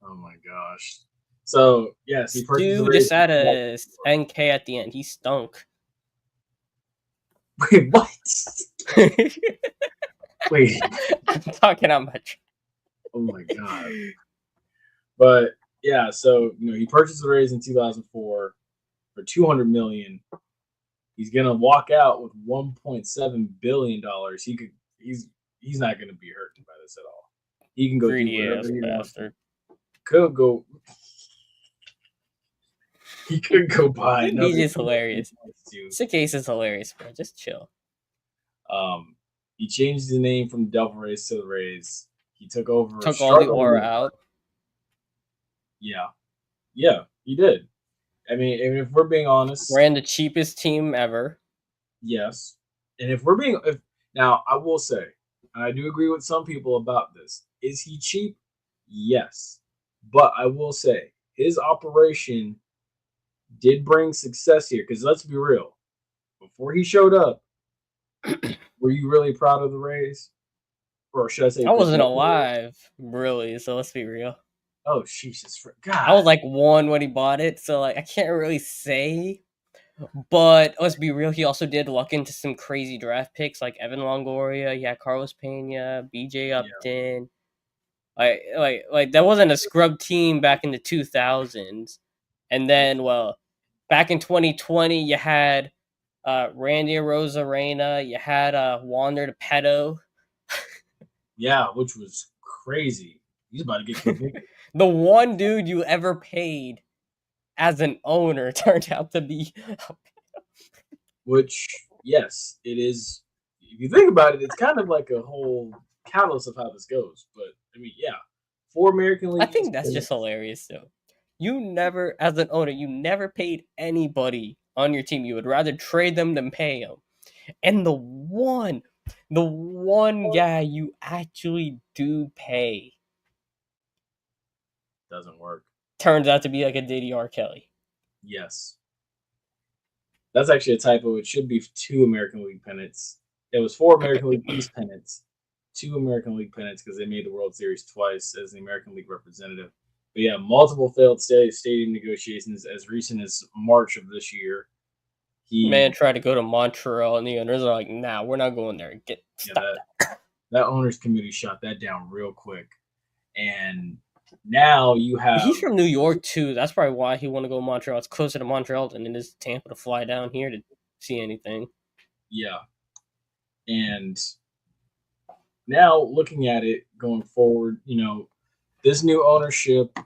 Oh my gosh. So yes, he Stu just had a NK at the end. He stunk. Wait, what? Wait. I'm talking how much. Oh my god. But yeah, so he purchased the Rays in 2004 for $200 million. He's gonna walk out with $1.7 billion. He's not gonna be hurt by this at all. He can go do whatever he wants. He could go buy. He's just hilarious. Sick Ace is hilarious, bro. Just chill. He changed the name from the Devil Rays to the Rays. He took over. Took all the aura out. Yeah, he did. I mean, if we're being honest, ran the cheapest team ever. Yes, and now I will say, and I do agree with some people about this. Is he cheap? Yes, but I will say his operation did bring success here. Because let's be real, before he showed up, were you really proud of the Rays? Or should I say, I wasn't alive, really. So let's be real. Oh, Jesus. God. I was like 1 when he bought it, so I can't really say. But let's be real, he also did luck into some crazy draft picks like Evan Longoria, he had Carlos Pena, BJ Upton. Yeah. Like that wasn't a scrub team back in the 2000s. And then, back in 2020, you had Randy Arozarena, you had Wander DePeto. Yeah, which was crazy. He's about to get convicted. The one dude you ever paid as an owner turned out to be. Which, yes, it is. If you think about it, it's kind of like a whole catalyst of how this goes. But, I mean, yeah. 4 American League. I think that's just hilarious, though. You never, as an owner, you never paid anybody on your team. You would rather trade them than pay them. And the one guy you actually do pay doesn't work. Turns out to be like a Diddy R. Kelly. Yes. That's actually a typo. It should be 2 American League pennants. It was 4 American League East pennants, 2 American League pennants because they made the World Series twice as the American League representative. But yeah, multiple failed stadium negotiations as recent as March of this year. Man He, tried to go to Montreal, and the owners are like, "Nah, we're not going there. Get yeah, stop that." that owners committee shot that down real quick, and now you have He's from New York too. That's probably why he want to go to Montreal. It's closer to Montreal than it is Tampa to fly down here to see anything. yeah, and now looking at it going forward, this new ownership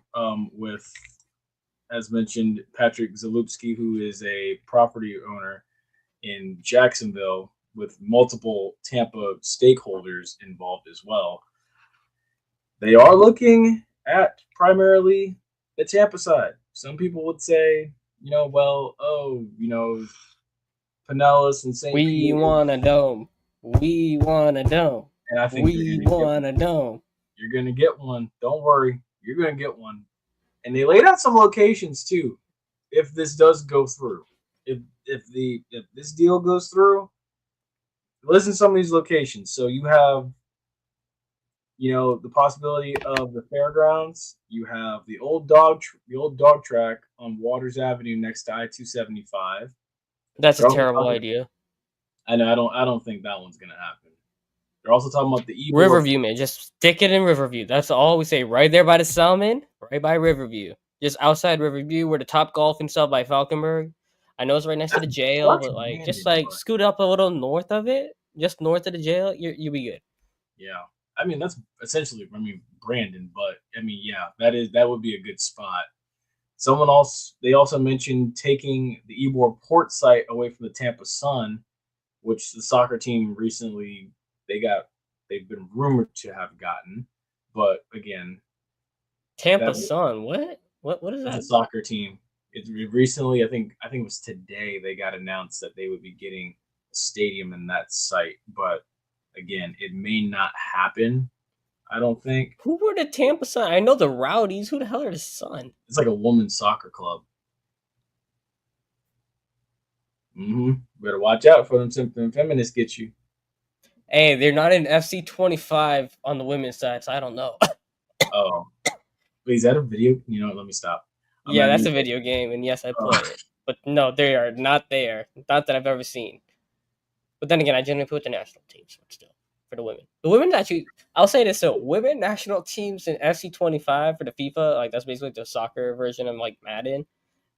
with, as mentioned, Patrick Zalupski, who is a property owner in Jacksonville with multiple Tampa stakeholders involved as well. They are looking at primarily the Tampa side. Some people would say, Pinellas and St. We Pete, want a dome. We want a dome. and I think you're We gonna get want a dome. you're gonna get one. Don't worry, you're gonna get one. And they laid out some locations too. If this does go through, if this deal goes through, listen to some of these locations. So you have, the possibility of the fairgrounds. You have the old dog track on Waters Avenue next to I-275. That's a They're also terrible talking, idea. I know I don't think that one's gonna happen. They're also talking about the Ebor. Riverview, man. Just stick it in Riverview. That's all we say. Right there by the Salmon, right by Riverview. Just outside Riverview where the Top Golf and stuff by Falkenberg. I know it's right next to the jail, That's but just Brandon, but scoot up a little north of it, just north of the jail, you'll be good. yeah. I mean that's essentially Brandon, but I mean yeah, that would be a good spot. They also mentioned taking the Ybor Port site away from the Tampa Sun, which the soccer team recently they got they've been rumored to have gotten. But again, Tampa that Sun, what? What is that's a that? soccer team. It recently, I think it was today they got announced that they would be getting a stadium in that site. But again, it may not happen. I don't think. Who were the Tampa Sun? I know the Rowdies. Who the hell are the Sun? It's like a women's soccer club. Better watch out for them feminists get you. Hey, they're not in FC 25 on the women's side, so I don't know. Oh, wait, is that a video? Let me stop. I'm Yeah, not that's even. a video game, and yes, I play it. But no, they are not there. Not that I've ever seen. But then again, I generally put the national teams still for the women. The women actually, I'll say this so women national teams in FC 25 for the FIFA, like that's basically the soccer version of like Madden.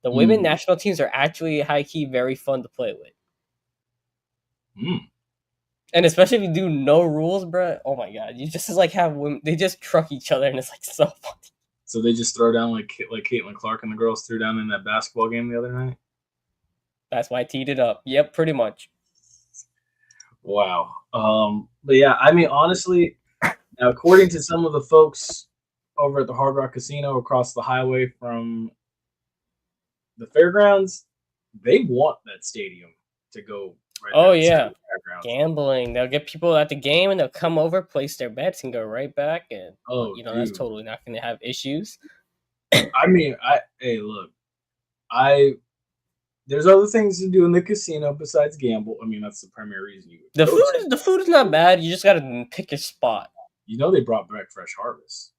The women Mm, national teams are actually high key very fun to play with. mm. And especially if you do no rules, bro. Oh my god, you just like have women. They just truck each other, and it's like so funny. So they just throw down like Caitlin Clark and the girls threw down in that basketball game the other night. That's why I teed it up. Yep, pretty much. Wow. But yeah, I mean, honestly, now, according to some of the folks over at the Hard Rock Casino across the highway from the fairgrounds, they want that stadium to go right Oh there beside yeah, the fairgrounds. gambling. They'll get people at the game, and they'll come over, place their bets, and go right back. And Oh, that's dude. totally not going to have issues. I mean, hey, look, I there's other things to do in the casino besides gamble. I mean, that's the primary reason you The would go food to. is not bad. You just got to pick your spot. They brought back Fresh Harvest.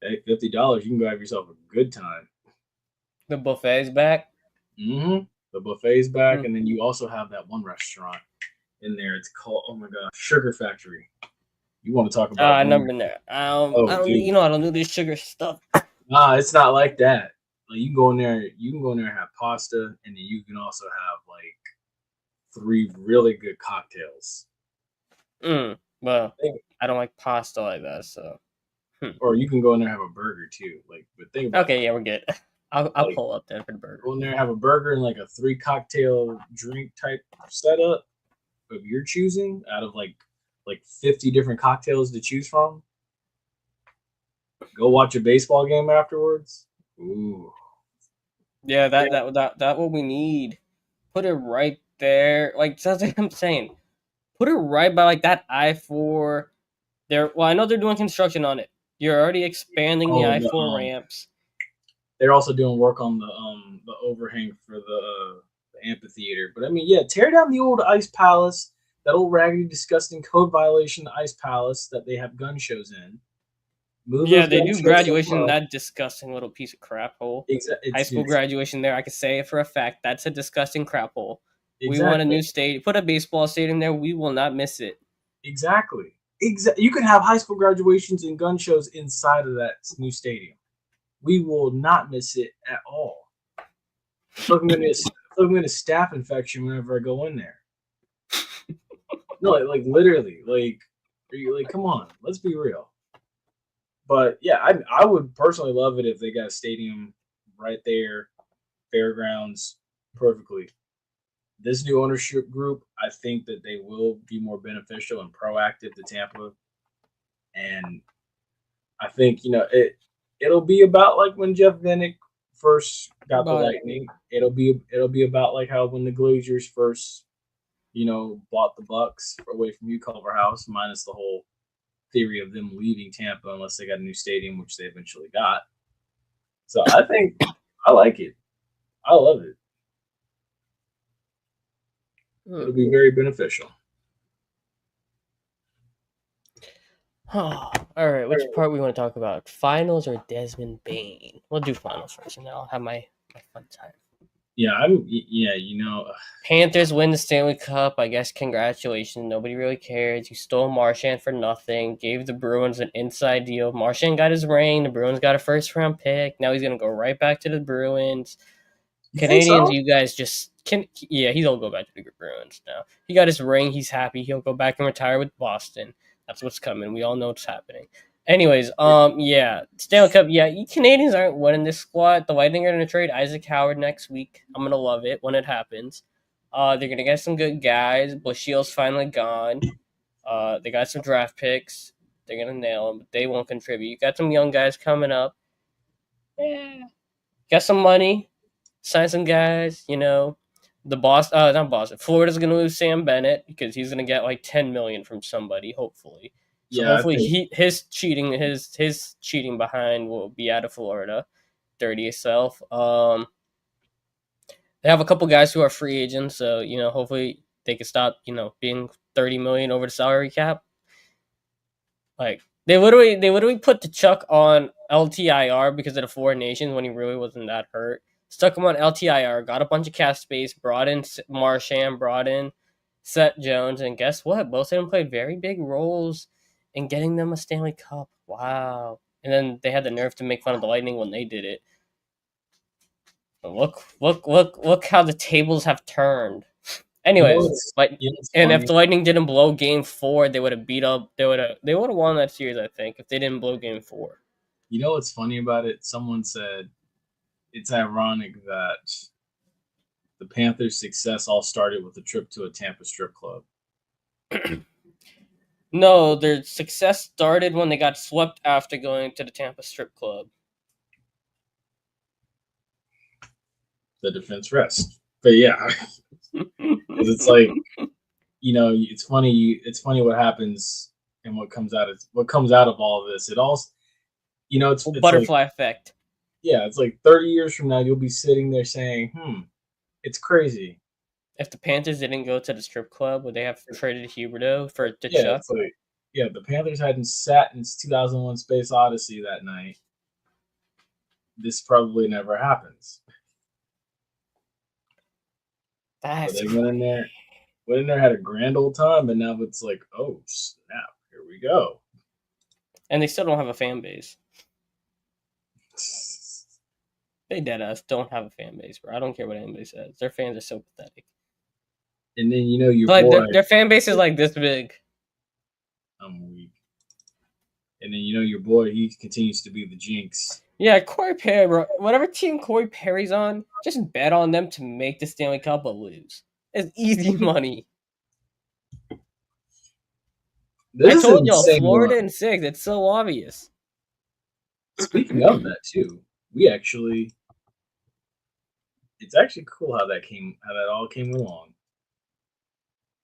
Hey, $50, you can go have yourself a good time. The buffet's back. The buffet's back, Mm. and then you also have that one restaurant in there. It's called, oh my gosh, Sugar Factory. You want to talk about? I never been there. I don't. Dude. I don't do this sugar stuff. Nah, it's not like that. Like you can go in there. You can go in there and have pasta, and then you can also have like 3 really good cocktails. Well, I don't like pasta like that, so. Or you can go in there and have a burger too. Like, but think about Okay, yeah, we're good. I'll like, pull up then for the burger. go in there and have a burger and like a 3 cocktail drink type setup of your choosing out of like 50 different cocktails to choose from. Go watch a baseball game afterwards. Ooh. Yeah, that what we need. Put it right there. Like that's what I'm saying. Put it right by like that I-4. There. Well, I know they're doing construction on it. You're already expanding the Oh, I-4 ramps. they're also doing work on the overhang for the amphitheater. But I mean, yeah, tear down the old Ice Palace, that old raggedy, disgusting code violation Ice Palace that they have gun shows in. Move Yeah, those they gun do shows so graduation in far. that disgusting little piece of crap hole. High school It's graduation there, I can say it for a fact. That's a disgusting crap hole. We want a exactly, new stadium. Put a baseball stadium there. We will not miss it. exactly. You can have high school graduations and gun shows inside of that new stadium. We will not miss it at all. I feel like I'm gonna staph infection whenever I go in there. No, like literally, like, are you like, come on, let's be real. But yeah, I would personally love it if they got a stadium right there, fairgrounds, perfectly. This new ownership group, I think that they will be more beneficial and proactive to Tampa, and I think it'll be about like when Jeff Vinnick first got the But Lightning. It'll be about like how when the Glazers first bought the Bucks away from you, Culver House, minus the whole theory of them leaving Tampa unless they got a new stadium, which they eventually got. So I think I like it. I love it. It'll be very beneficial. all right, which part we want to talk about? Finals or Desmond Bain? We'll do finals first, and then I'll have my fun time. Yeah. Panthers win the Stanley Cup. I guess congratulations. Nobody really cares. You stole Marchand for nothing. Gave the Bruins an inside deal. Marchand got his ring. The Bruins got a first round pick. Now he's gonna go right back to the Bruins. You think Canadians, so? you guys just can. Yeah, he'll go back to the Bruins now. He got his ring. He's happy. He'll go back and retire with Boston. That's what's coming. We all know what's happening. Anyways, yeah, Stanley Cup. Yeah, you Canadians aren't winning this squad. The Lightning are gonna trade Isaac Howard next week. I'm gonna love it when it happens. They're gonna get some good guys. Bushiel's finally gone. They got some draft picks. They're gonna nail them, but they won't contribute. You got some young guys coming up. Yeah, got some money. Sign some guys. The not Boston. Florida's gonna lose Sam Bennett because he's gonna get like 10 million from somebody. Hopefully, so Yeah, I hopefully think his cheating behind will be out of Florida. Dirty self. They have a couple guys who are free agents, so hopefully they can stop being 30 million over the salary cap. Like they literally put the Chuck on LTIR because of the foreign nations when he really wasn't that hurt. Stuck him on LTIR, got a bunch of cap space, brought in Marchand, brought in Seth Jones, and guess what? Both of them played very big roles in getting them a Stanley Cup. Wow! And then they had the nerve to make fun of the Lightning when they did it. Look how the tables have turned. Anyways, it's and if funny. the Lightning didn't blow Game 4, they would have beat up. They would have won that series. I think if they didn't blow Game 4. You know what's funny about it? Someone said it's ironic that the Panthers' success all started with a trip to a Tampa strip club. No, their success started when they got swept after going to the Tampa strip club. The defense rest, but yeah, because it's like it's funny. It's funny what happens and what comes out of all of this. It all, it's like Butterfly effect. yeah, it's like 30 years from now you'll be sitting there saying, it's crazy. If the Panthers didn't go to the strip club, would they have traded Huberdeau for the Yeah, Chuck? it's like the Panthers hadn't sat in 2001 Space Odyssey that night. This probably never happens. But That's they went in there, had a grand old time, and now it's like, oh snap, here we go. and they still don't have a fan base. They deadass don't have a fan base, bro. I don't care what anybody says. Their fans are so pathetic. And then your Like boy, their fan base is like this big. I'm weak. And then your boy, he continues to be the jinx. Yeah, Corey Perry, bro. Whatever team Corey Perry's on, just bet on them to make the Stanley Cup but lose. It's easy money. This I is told an y'all, insane Florida one. in 6. It's so obvious. Speaking of that too, it's actually cool how that all came along.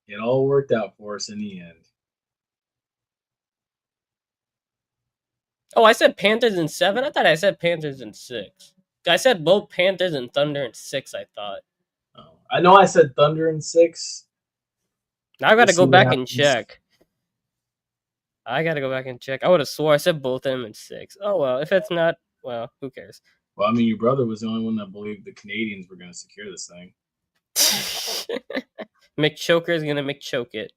It all worked out for us in the end. Oh, I said Panthers in 7? I thought I said Panthers in 6. I said both Panthers and Thunder in 6, I thought. Oh, I know I said Thunder in 6. Now I We'll gotta see go what back and happens. check. I gotta go back and check. I would have swore I said both of them in 6. Oh well, if it's not, well, who cares? Well, I mean, your brother was the only one that believed the Canadians were going to secure this thing. McChoker is gonna McChoke it.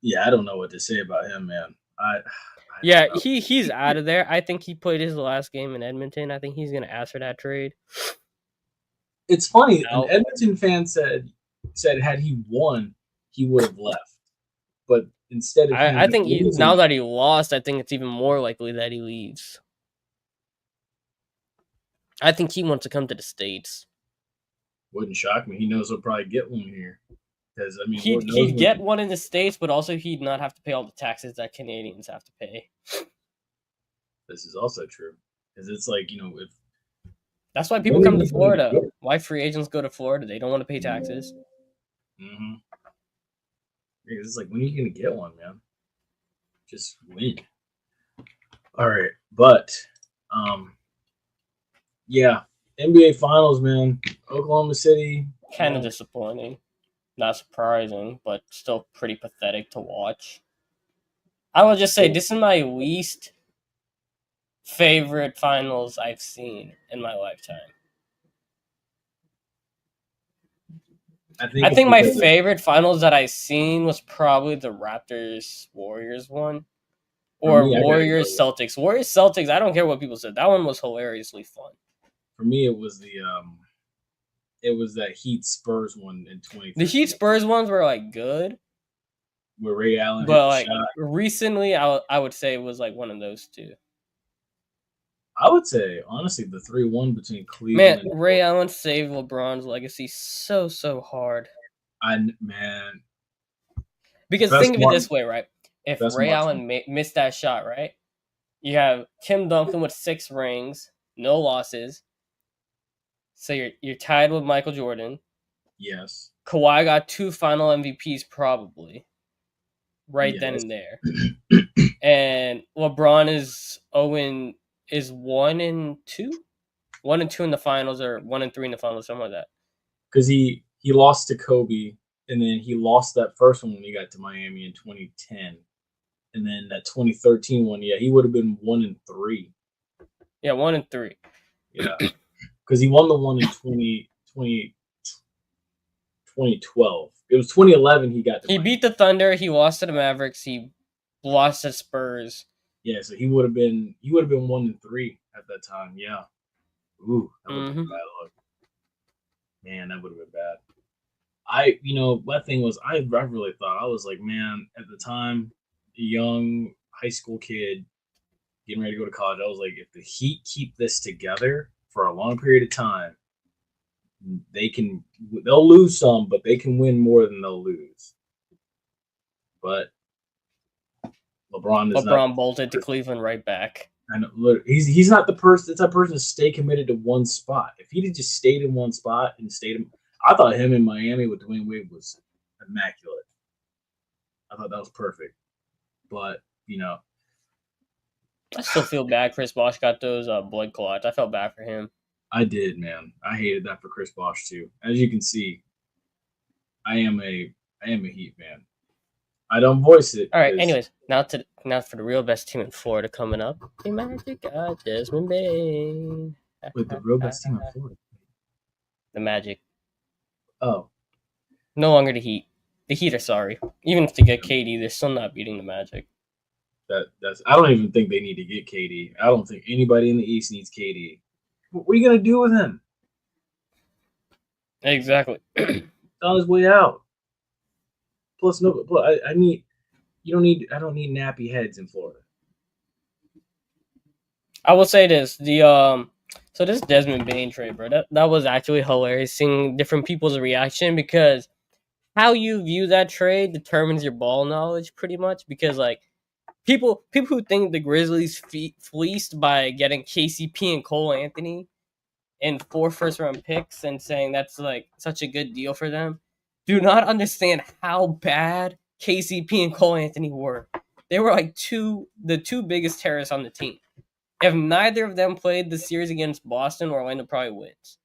Yeah, I don't know what to say about him, man. I Yeah, don't know. he's out of there. I think he played his last game in Edmonton. I think he's gonna ask for that trade. It's funny. An Out. Edmonton fan said had he won, he would have left. But instead of him I think now losing, that he lost, I think it's even more likely that he leaves. I think he wants to come to the States. wouldn't shock me. He knows he'll probably get one here. Because I mean, Lord knows He'd get one in the States, but also he'd not have to pay all the taxes that Canadians have to pay. this is also true. Because it's like, if That's why people come to Florida. Why free agents go to Florida? They don't want to pay taxes. Mm-hmm. It's like, when are you gonna get one, man? Just win. All right, but yeah, NBA Finals, man. Oklahoma City. Kind of disappointing. Not surprising, but still pretty pathetic to watch. I will just say this is my least favorite finals I've seen in my lifetime. I think my favorite finals that I've seen was probably the Raptors Warriors one. Or Warriors Celtics. Warriors Celtics, I don't care what people said. That one was hilariously fun. For me, it was that Heat Spurs one in 20. The Heat Spurs ones were like good. Where Ray Allen hit but the like shot. Recently, I would say it was like one of those two. I would say, honestly, the 3-1 between Cleveland and Ray Allen saved LeBron's legacy so hard. Because think of it this way, right? If Ray Allen missed that shot, right? You have Tim Duncan with 6 rings, no losses. So you're tied with Michael Jordan. Yes. Kawhi got 2 final MVPs probably. Right then and there. And LeBron is 1-2? 1-2 in the finals, or 1-3 in the finals, something like that. Because he lost to Kobe, and then he lost that first one when he got to Miami in 2010. And then that 2013 one, yeah, he would have been 1-3. Yeah, 1-3. Yeah. Because he won the one in 2012. It was 2011 he got to He beat the Thunder, he lost to the Mavericks, he lost to Spurs. Yeah, so he would have been 1-3 at that time. Yeah. Ooh, that would have been bad luck. Man, that would have been bad. My thing was, I really thought, I was like, man, at the time, a young high school kid getting ready to go to college, I was like, if the Heat keep this together for a long period of time, they'll lose some, but they can win more than they'll lose. But LeBron bolted to Cleveland right back. And he's not the person. It's that person to stay committed to one spot. If he'd just stayed in one spot and I thought him in Miami with Dwayne Wade was immaculate. I thought that was perfect. But I still feel bad. Chris Bosh got those blood clots. I felt bad for him. I did, man. I hated that for Chris Bosh too. As you can see, I am a Heat fan. I don't voice it. All right. Anyways, now for the real best team in Florida coming up, the Magic got Desmond Bain. With the real best team in Florida, the Magic. Oh, no longer the Heat. The Heat are sorry. Even if they get KD, they're still not beating the Magic. That's. I don't even think they need to get KD. I don't think anybody in the East needs KD. What are you gonna do with him? Exactly. He's on his way out. Plus, I don't need nappy heads in Florida. I will say this: so this Desmond Bain trade, bro, that was actually hilarious seeing different people's reaction, because how you view that trade determines your ball knowledge pretty much. Because like people who think the Grizzlies fleeced by getting KCP and Cole Anthony and 4 first-round picks and saying that's like such a good deal for them, do not understand how bad KCP and Cole Anthony were. They were like the two biggest terrorists on the team. If neither of them played the series against Boston, Orlando probably wins.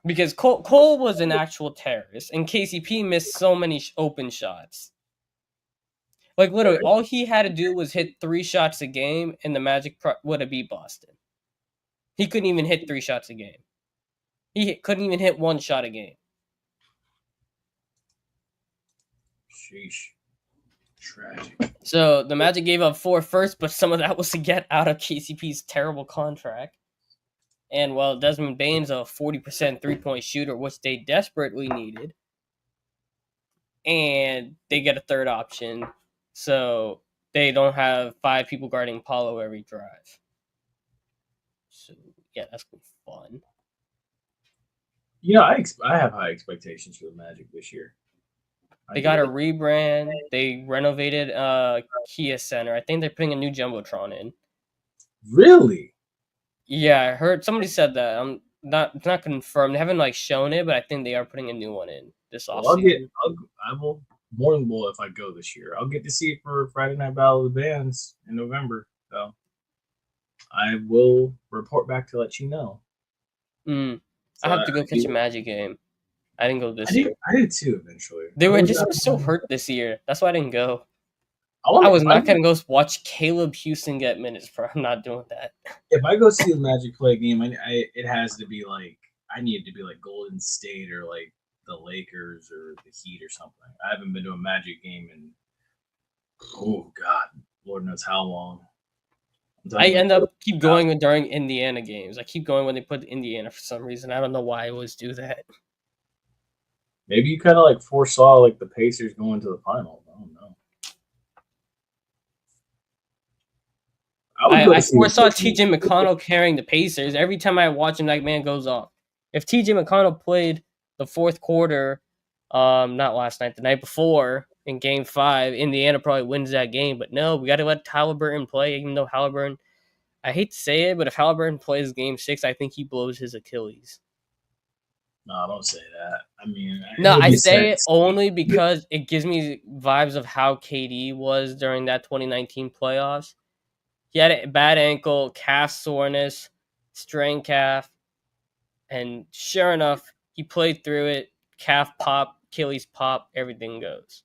Because Cole was an actual terrorist, and KCP missed so many open shots. Like, literally, all he had to do was hit 3 shots a game, and the Magic would have beat Boston. He couldn't even hit 3 shots a game. He couldn't even hit 1 shot a game. Sheesh. Tragic. So the Magic gave up 4 first, but some of that was to get out of KCP's terrible contract. And while Desmond Bane's a 40% three-point shooter, which they desperately needed, and they get a third option, so they don't have 5 people guarding Paulo every drive. So yeah, that's gonna be fun. You know, I have high expectations for the Magic this year. They got a rebrand. They renovated Kia Center. I think they're putting a new jumbotron in. Really? Yeah, I heard somebody said that. I'm not not confirmed. They haven't like shown it, but I think they are putting a new one in this offseason. I will more than well if I go this year. I'll get to see it for Friday Night Battle of the Bands in November. So I will report back to let you know. So I have to go catch a Magic game. I didn't go this year. I did too eventually. They were just so hurt this year. That's why I didn't go. I was not going to go watch Caleb Houston get minutes, bro. I'm not doing that. If I go see the Magic play a game, it has to be like, I need it to be like Golden State or like the Lakers or the Heat or something. I haven't been to a Magic game in, oh God, Lord knows how long. I end up keep going during Indiana games. I keep going when they put Indiana for some reason. I don't know why I always do that. Maybe you kind of like foresaw like the Pacers going to the final. I don't know. I foresaw TJ McConnell carrying the Pacers. Every time I watch him, that man goes off. If TJ McConnell played the fourth quarter, not last night, the night before in Game 5, Indiana probably wins that game. But no, we got to let Halliburton play, even though Halliburton, I hate to say it, but if Halliburton plays Game 6, I think he blows his Achilles. No, don't say that. I mean, no, I say it only because it gives me vibes of how KD was during that 2019 playoffs. He had a bad ankle, calf soreness, strained calf, and sure enough, he played through it. Calf pop, Achilles pop, everything goes.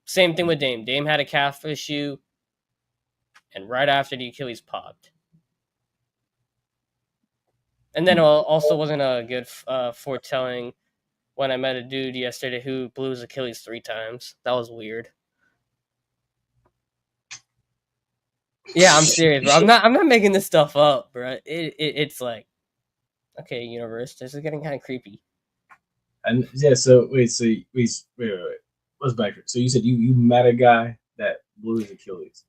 Same thing with Dame. Dame had a calf issue, and right after the Achilles popped. And then it also wasn't a good foretelling when I met a dude yesterday who blew his Achilles 3 times. That was weird. Yeah, I'm serious, bro. I'm not making this stuff up, bro. It's like, okay, universe, this is getting kind of creepy. And yeah, so wait. Let's back. So you said you met a guy that blew his Achilles.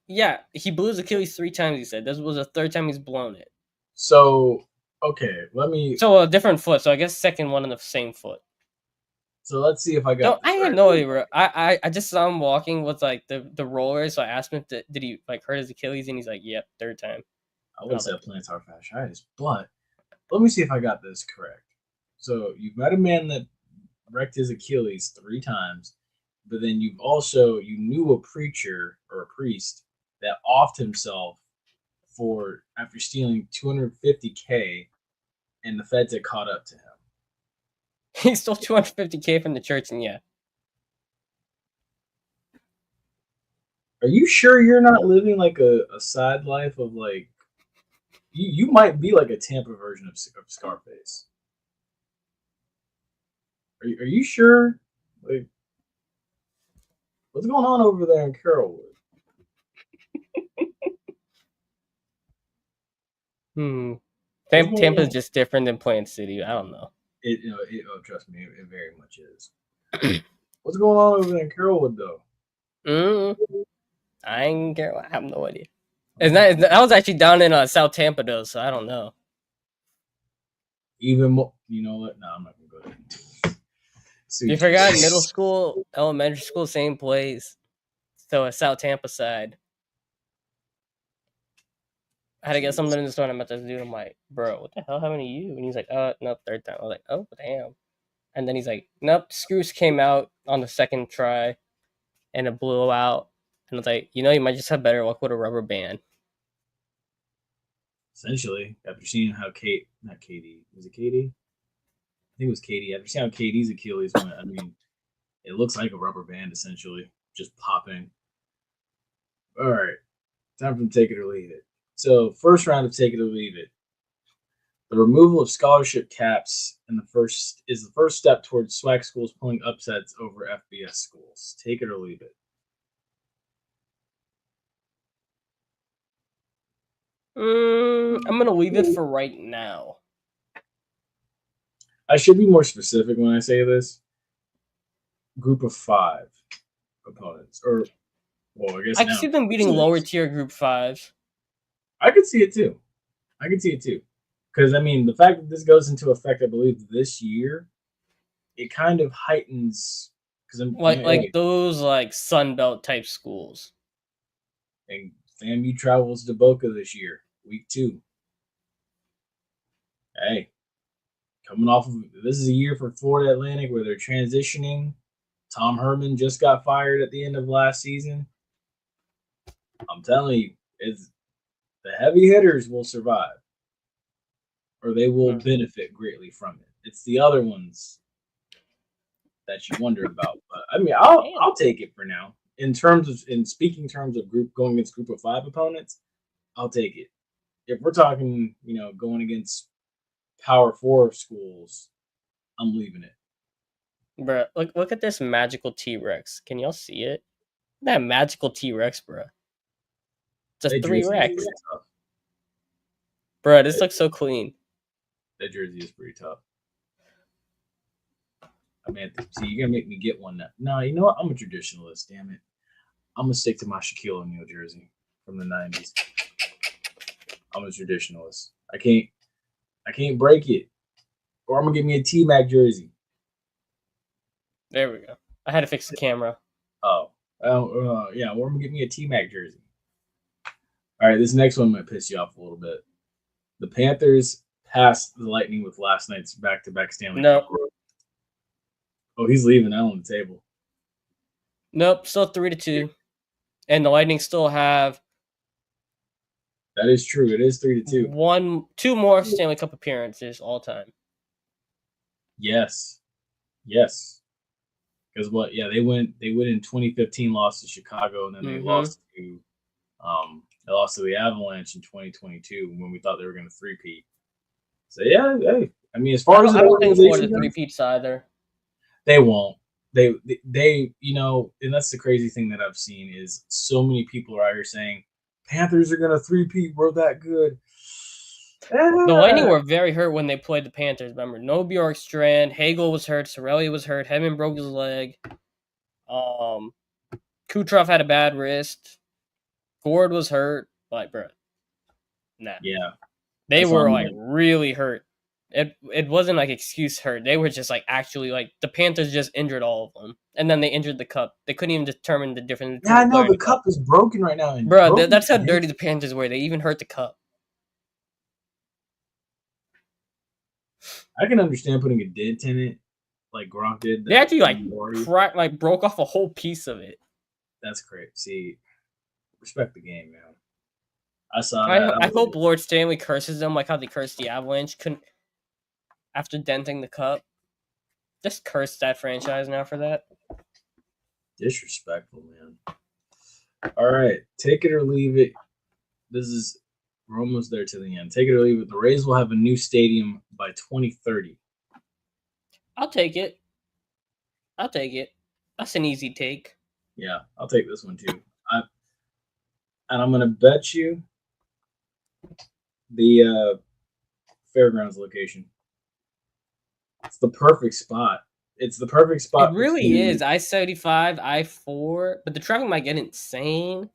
Yeah, he blew his Achilles 3 times. He said this was the 3rd time he's blown it. So okay, let me. So a different foot. So I guess second one on the same foot. So let's see if I got. No, I had no idea. Bro. I just saw him walking with like the rollers. So I asked him, did he like hurt his Achilles? And he's like, yep, 3rd time. I wouldn't say plantar fasciitis, but let me see if I got this correct. So you've met a man that wrecked his Achilles 3 times, but then you knew a preacher or a priest that offed himself for after stealing $250K, and the feds had caught up to him. He stole $250K from the church, and yeah. Are you sure you're not living like a side life of like you might be like a Tampa version of Scarface? Are you sure? Like, what's going on over there in Carrollwood? Tampa's just different than Plant City. I don't know. Trust me, it very much is. What's going on over there in Carrollwood, though? I ain't care. I have no idea. I was actually down in South Tampa, though, so I don't know. Even more, you know what? No, I'm not gonna go there. You forgot middle school, elementary school, same place. So a South Tampa side. I had to get something in the store, and I met this dude. I'm like, bro, what the hell happened to you? And he's like, no, 3rd time. I was like, oh, damn. And then he's like, nope, screws came out on the 2nd try, and it blew out. And I was like, you might just have better luck with a rubber band. Essentially, after seeing how not Katie, was it Katie? I think it was Katie. After seeing how Katie's Achilles went, I mean, it looks like a rubber band essentially, just popping. All right, time for take it or leave it. So, first round of take it or leave it. The removal of scholarship caps in the first step towards SWAC schools pulling upsets over FBS schools. Take it or leave it. I'm gonna leave it for right now. I should be more specific when I say this. Group of 5 opponents, or well, I guess I can now see them beating lower tier Group 5s. I could see it too. I could see it too. Because I mean, the fact that this goes into effect, I believe, this year, it kind of heightens because I'm Like those like Sunbelt type schools. and FAMU travels to Boca this year, week 2. Hey, coming off of this is a year for Florida Atlantic where they're transitioning. Tom Herman just got fired at the end of last season. I'm telling you, it's the heavy hitters will survive, or they will benefit greatly from it. It's the other ones that you wonder about. But I mean, I'll take it for now. In speaking terms of group going against group of 5 opponents, I'll take it. If we're talking, going against Power 4 schools, I'm leaving it. Bruh, look at this magical T-Rex. Can y'all see it? That magical T-Rex, bruh. It's a 3-Rex. Bruh, this looks so clean. That jersey is pretty tough. I mean, see, you're gonna make me get one now. No, you know what? I'm a traditionalist. Damn it. I'm gonna stick to my Shaquille O'Neal jersey from the '90s. I'm a traditionalist. I can't break it, or I'm gonna get me a T-Mac jersey. There we go. I had to fix the camera. Yeah. Or I'm gonna get me a T-Mac jersey. All right, this next one might piss you off a little bit. The Panthers passed the Lightning with last night's back-to-back Stanley Cup. Oh, he's leaving that on the table. Nope, still 3-2, and the Lightning still have. That is true. It is 3-2. 2 more Stanley Cup appearances all time. Yes. Because what? Yeah, they went in 2015, lost to Chicago, and then they lost to the Avalanche in 2022 when we thought they were going to three-peat. So yeah, hey, I mean, as far as I don't think Florida three-peats either. They won't. They and that's the crazy thing that I've seen is so many people are out here saying Panthers are going to three-peat. We're that good. The Lightning were very hurt when they played the Panthers. Remember, no Bjorkstrand, Hagel was hurt, Cirelli was hurt, Hedman broke his leg. Kucherov had a bad wrist. Gord was hurt. Like, bro, nah. Yeah, they were really hurt. It wasn't like excuse hurt. They were just like actually like the Panthers just injured all of them, and then they injured the cup. They couldn't even determine the difference. Yeah, I know the cup is broken right now, bro. That's how dirty the Panthers were. They even hurt the cup. I can understand putting a dent in it, like Gronk did. They actually broke off a whole piece of it. That's great. See, respect the game, man. I saw that. I hope Lord Stanley curses them like how they cursed the Avalanche after denting the cup. Just curse that franchise now for that. Disrespectful, man. All right, take it or leave it. We're almost there to the end. Take it or leave it. The Rays will have a new stadium by 2030. I'll take it. That's an easy take. Yeah, I'll take this one too. And I'm gonna bet you the fairgrounds location. It's the perfect spot. It really is. I-75, I-4, but the traffic might get insane.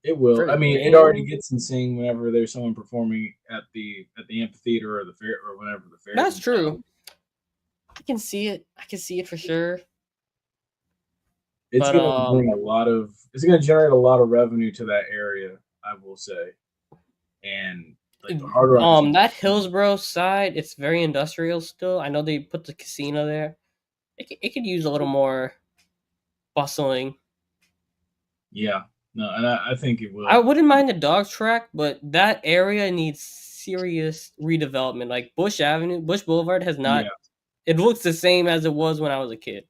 It will. I mean, it already gets insane whenever there's someone performing at the amphitheater or the fair or whatever the fair. That's true. I can see it for sure. It's going to generate a lot of revenue to that area, I will say. And like the Hard Rock that Hillsborough side, it's very industrial still. I know they put the casino there. It could use a little more bustling. Yeah. No, and I think it I will. wouldn't mind the dog track, but that area needs serious redevelopment. Like Bush Boulevard has Yeah, not. It looks the same as it was when I was a kid.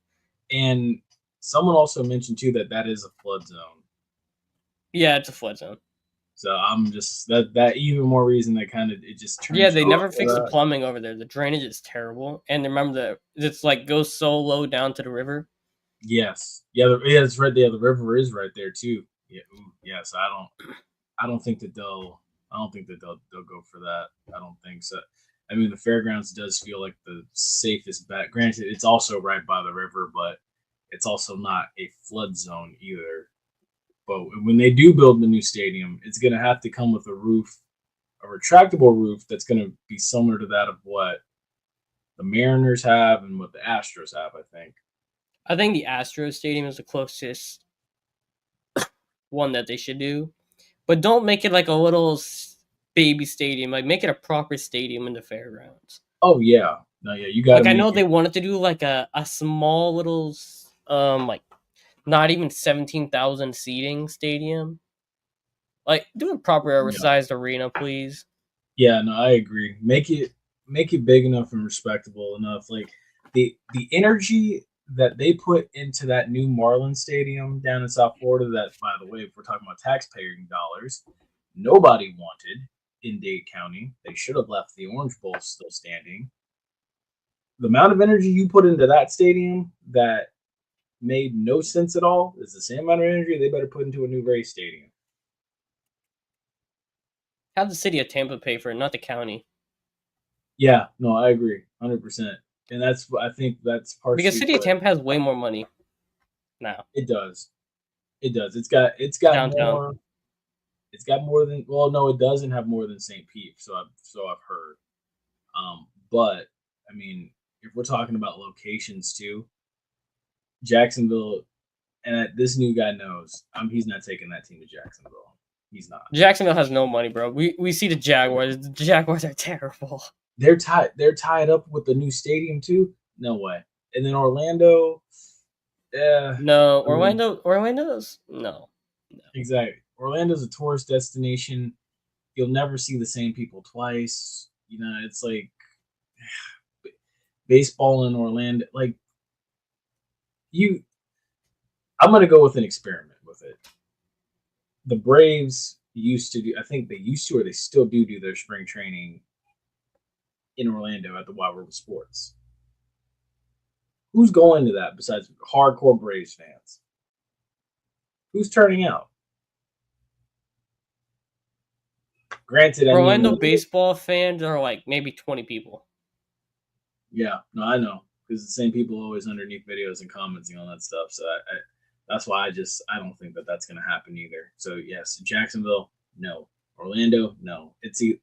and someone also mentioned too that that is a flood zone. Yeah, it's a flood zone. So I'm just that even more reason that kind of it just Yeah, turns they you off never for fixed the that. plumbing over there. The drainage is terrible, and remember that it's like goes so low down to the river. Yes, yeah, yeah, it's right there. The river is right there too. Yeah, ooh, yes. I don't think that I don't think that they'll go for that. I don't think so. I mean, the fairgrounds does feel like the safest bet. Granted, it's also right by the river, but it's also not a flood zone either. But when they do build the new stadium, it's going to have to come with a roof, a retractable roof that's going to be similar to that of what the Mariners have and what the Astros have, I think. I think the Astros Stadium is the closest one that they should do, but don't make it like a little baby stadium. Like make it a proper stadium in the fairgrounds. Oh yeah, no, yeah, you got to Like I make know it. they wanted to do like a small little like not even 17,000 seating stadium. Like do a proper Yeah, sized arena, please. yeah, no, I agree. Make it big enough and respectable enough. Like the energy that they put into that new Marlin Stadium down in South Florida. That, by the way, if we're talking about taxpayer dollars, nobody wanted in Dade County. They should have left the Orange Bowl still standing. The amount of energy you put into that stadium that made no sense at all is the same amount of energy they better put into a new Rays stadium. Have the city of Tampa pay for it, not the county. Yeah, no, I agree, 100%. And that's I think that's Because partially city of what Tampa has way more money now it does. It does. It's got downtown. more. It's got more than well, no, it doesn't have more than St. Pete. So I've heard. But I mean, if we're talking about locations too, Jacksonville, and this new guy knows, he's not taking that team to Jacksonville. He's not. Jacksonville has no money, bro. We see the Jaguars. The Jaguars are terrible. They're tied. They're tied up with the new stadium too. No way. And then Orlando. Yeah, No, I mean, Orlando's no. exactly. Orlando's a tourist destination. You'll never see the same people twice. You know, it's like baseball in Orlando. Like you, I'm gonna go with an experiment with it. The Braves used to do. I think they used to, or they still do their spring training in Orlando at the Wild World of Sports. Who's going to that besides hardcore Braves fans? Who's turning out? Granted, I Orlando mean, baseball fans are like maybe 20 people. yeah, no, I know because the same people always underneath videos and commenting on that stuff. So that's why I don't think that that's going to happen either. So yes, Jacksonville, no. Orlando, no. It's either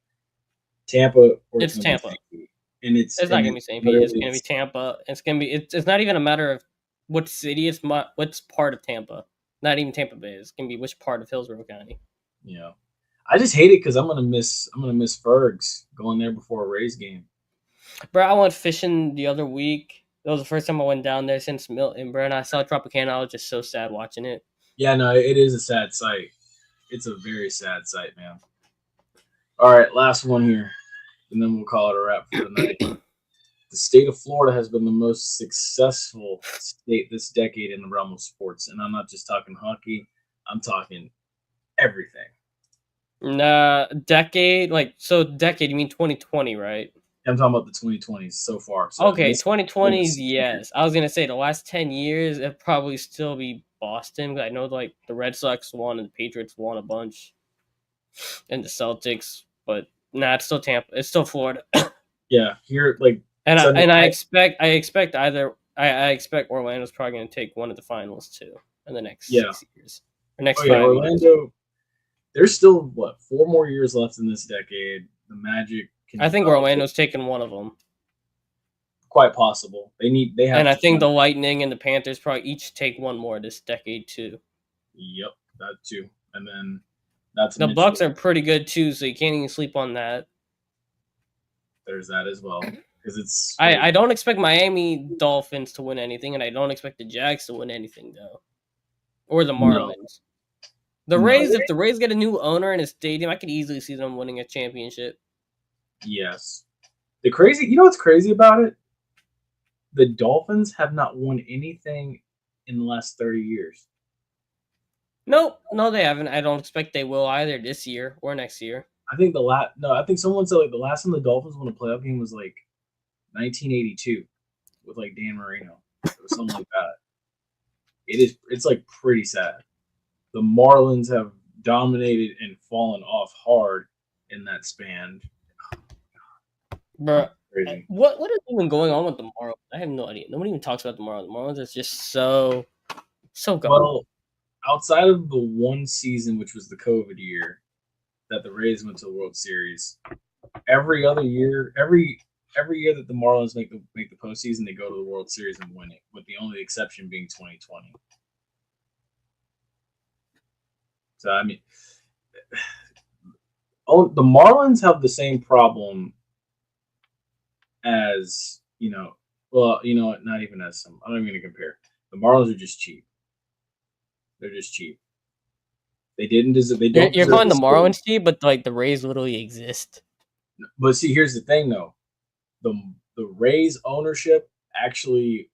Tampa or it's It's going to be Tampa. St. Pete, and It's not gonna be St. Pete. It's literally gonna be Tampa. It's gonna be. It's not even a matter of what city. It's what's part of Tampa. Not even Tampa Bay. It's gonna be which part of Hillsborough County. you know. I just hate it because I'm gonna miss Fergs going there before a Rays game. Bro, I went fishing the other week. That was the first time I went down there since Milton, bro. And I saw Tropicana. I was just so sad watching it. Yeah, no, it is a sad sight. It's a very sad sight, man. All right, last one here, and then we'll call it a wrap for the night. The state of Florida has been the most successful state this decade in the realm of sports, and I'm not just talking hockey. I'm talking everything. Nah, decade. Like so, decade. You mean 2020, right? I'm talking about the 2020s so far. So Okay, this 2020s. Yes, I was gonna say the last 10 years, it'd probably still be Boston. But I know like the Red Sox won and the Patriots won a bunch, and the Celtics. But nah, it's still Tampa. It's still Florida. yeah, here like And so I expect either I expect Orlando's probably going to take one of the finals too in the next yeah. 6 years or next Oh yeah, 5 years. Orlando. There's still what 4 more years left in this decade. The Magic can I think develop it. Orlando's taking one of them, Quite possible. They have and I to think find. the Lightning and the Panthers probably each take one more this decade too. Yep, that too. And then not to The mention Bucks are pretty good too, so you can't even sleep on that. there's that as well because it's I don't expect Miami Dolphins to win anything, and I don't expect the Jags to win anything though, or the no. Marlins. The No. Rays, if the Rays get a new owner in a stadium, I could easily see them winning a championship. Yes. You know what's crazy about it? The Dolphins have not won anything in the last 30 years. Nope, no, they haven't. I don't expect they will either this year or next year. I think someone said like the last time the Dolphins won a playoff game was like 1982 with like Dan Marino or something like that. It's like pretty sad. The Marlins have dominated and fallen off hard in that span. Bro, Crazy. what is even going on with the Marlins? I have no idea. Nobody even talks about the Marlins. The Marlins is just so gone. Well, outside of the one season, which was the COVID year, that the Rays went to the World Series, every other year, every year that the Marlins make the postseason, they go to the World Series and win it, with the only exception being 2020. So I mean, the Marlins have the same problem as well, not even as some. I'm not even gonna compare. The Marlins are just cheap. They're just cheap. They didn't deserve. They don't. You're calling the Marlins cheap, but like the Rays literally exist. But see, here's the thing, though. The Rays ownership actually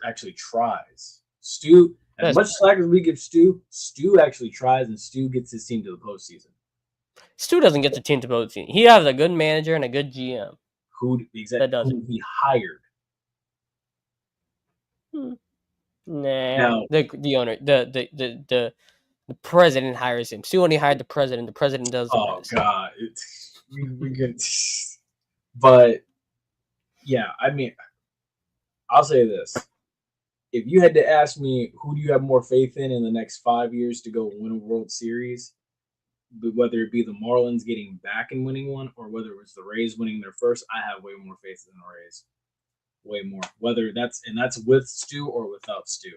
actually tries. Stu, as much slack as we give Stu actually tries, and Stu gets his team to the postseason. Stu doesn't get the team to postseason. He has a good manager and a good GM. Who he hired? Nah, the owner, the president hires him. Stu only hired the president. The president does the rest. God, we could. But yeah, I mean, I'll say this: if you had to ask me who do you have more faith in the next 5 years to go win a World Series, but whether it be the Marlins getting back and winning one, or whether it was the Rays winning their first, I have way more faith in the Rays. Way more. Whether that's with Stu or without Stu.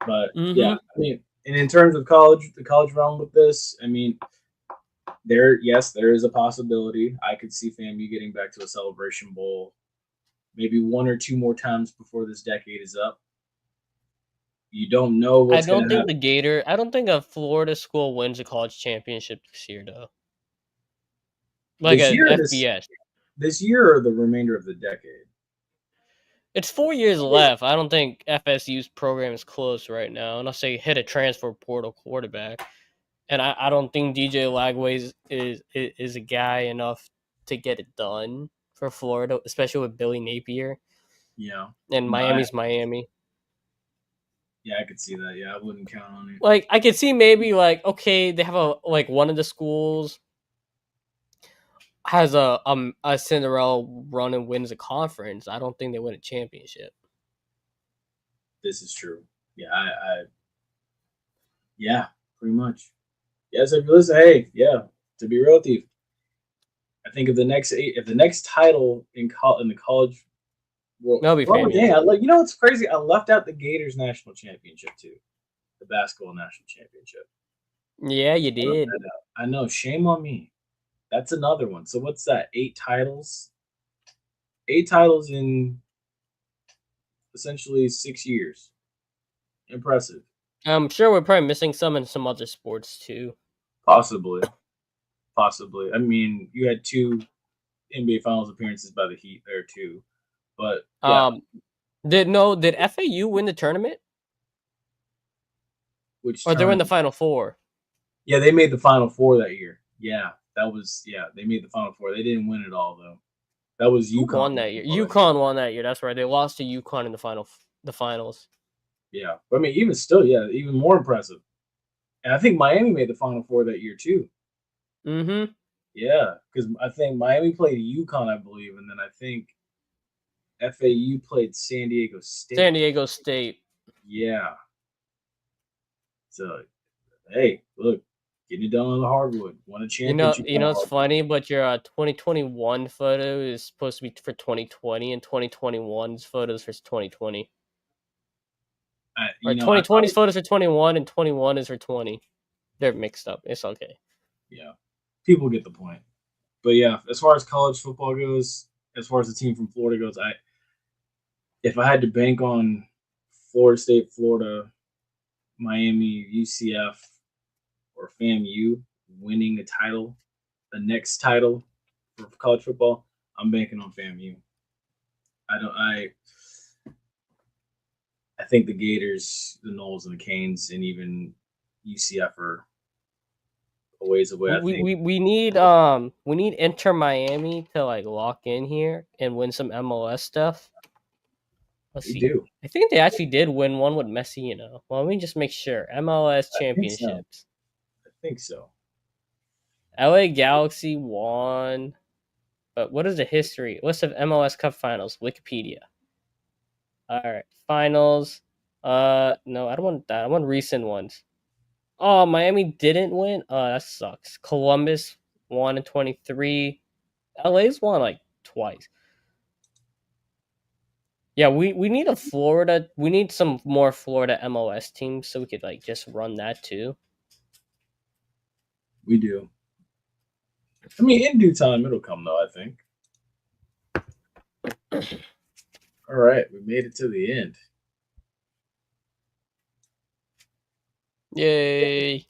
But yeah, I mean, and in terms of the college realm with this, I mean, there is a possibility. I could see FAMU getting back to a Celebration Bowl maybe one or two more times before this decade is up. You don't know what's going to happen. I don't think a Florida school wins a college championship this year, though. Like this year, FBS. This year or the remainder of the decade? It's 4 years left. I don't think FSU's program is close right now, unless they hit a transfer portal quarterback. And I don't think DJ Lagway is a guy enough to get it done for Florida, especially with Billy Napier. Yeah. And Miami's Miami. Yeah, I could see that. Yeah, I wouldn't count on it. Like, I could see maybe, like, okay, they have one of the schools has a Cinderella run and wins a conference. I don't think they win a championship. This is true. Yeah, yeah, pretty much. Yes, if you listen, hey, yeah, to be real with you, I think if the next title in the college world, that'll be you know what's crazy? I left out the Gators national championship too, the basketball national championship. Yeah, you did. I know. Shame on me. That's another one. So what's that? 8 titles? 8 titles in essentially 6 years. Impressive. I'm sure we're probably missing some in some other sports too. Possibly. I mean, you had 2 NBA Finals appearances by the Heat there too, but yeah. Did FAU win the tournament? Or they were in the Final Four? Yeah, they made the Final Four that year. Yeah, they made the Final Four. They didn't win it all though. That was UConn. Who won that year? UConn won that year. That's right. They lost to UConn in the finals. Yeah, but I mean, even still, yeah, even more impressive. And I think Miami made the Final Four that year too. Mm-hmm. Yeah, because I think Miami played UConn, I believe, and then I think FAU played San Diego State. Yeah. So, hey, look, getting it done on the hardwood. Won a championship. You know, it's funny, but your 2021 photo is supposed to be for 2020, and 2021's photos for 2020. Or 2020's photos for 21, and 21 is for 20. They're mixed up. It's okay. Yeah, people get the point. But yeah, as far as college football goes, as far as the team from Florida goes, if I had to bank on Florida State, Florida, Miami, UCF, or FAMU winning a title, the next title for college football, I'm banking on FAMU. I think the Gators, the Knowles, and the Canes, and even UCF are a ways away. I think We need Inter Miami to like lock in here and win some MLS stuff. Let's we see. do. I think they actually did win one with Messi. Well, let me just make sure. MLS I think so. championships. I think so. LA Galaxy won. But what is the history? List of MLS Cup finals. Wikipedia. All right, finals. No, I don't want that. I want recent ones. Oh, Miami didn't win. Oh, that sucks. Columbus won in 23. LA's won like twice. Yeah, we need a Florida. We need some more Florida MLS teams so we could like just run that too. We do. I mean, in due time, it'll come though. I think. All right, we made it to the end. Yay!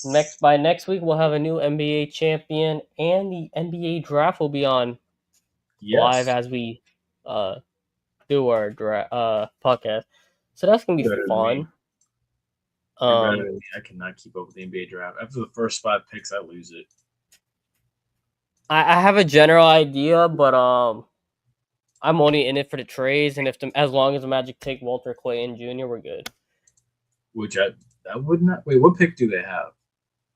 Next week we'll have a new NBA champion, and the NBA draft will be on live Yes, as we do our podcast. So that's gonna be better than me. fun. You're better than me. I cannot keep up with the NBA draft. After the first 5 picks, I lose it. I have a general idea, but I'm only in it for the trades, and as long as the Magic take Walter Clayton Jr., we're good. Which I would not. Wait, what pick do they have?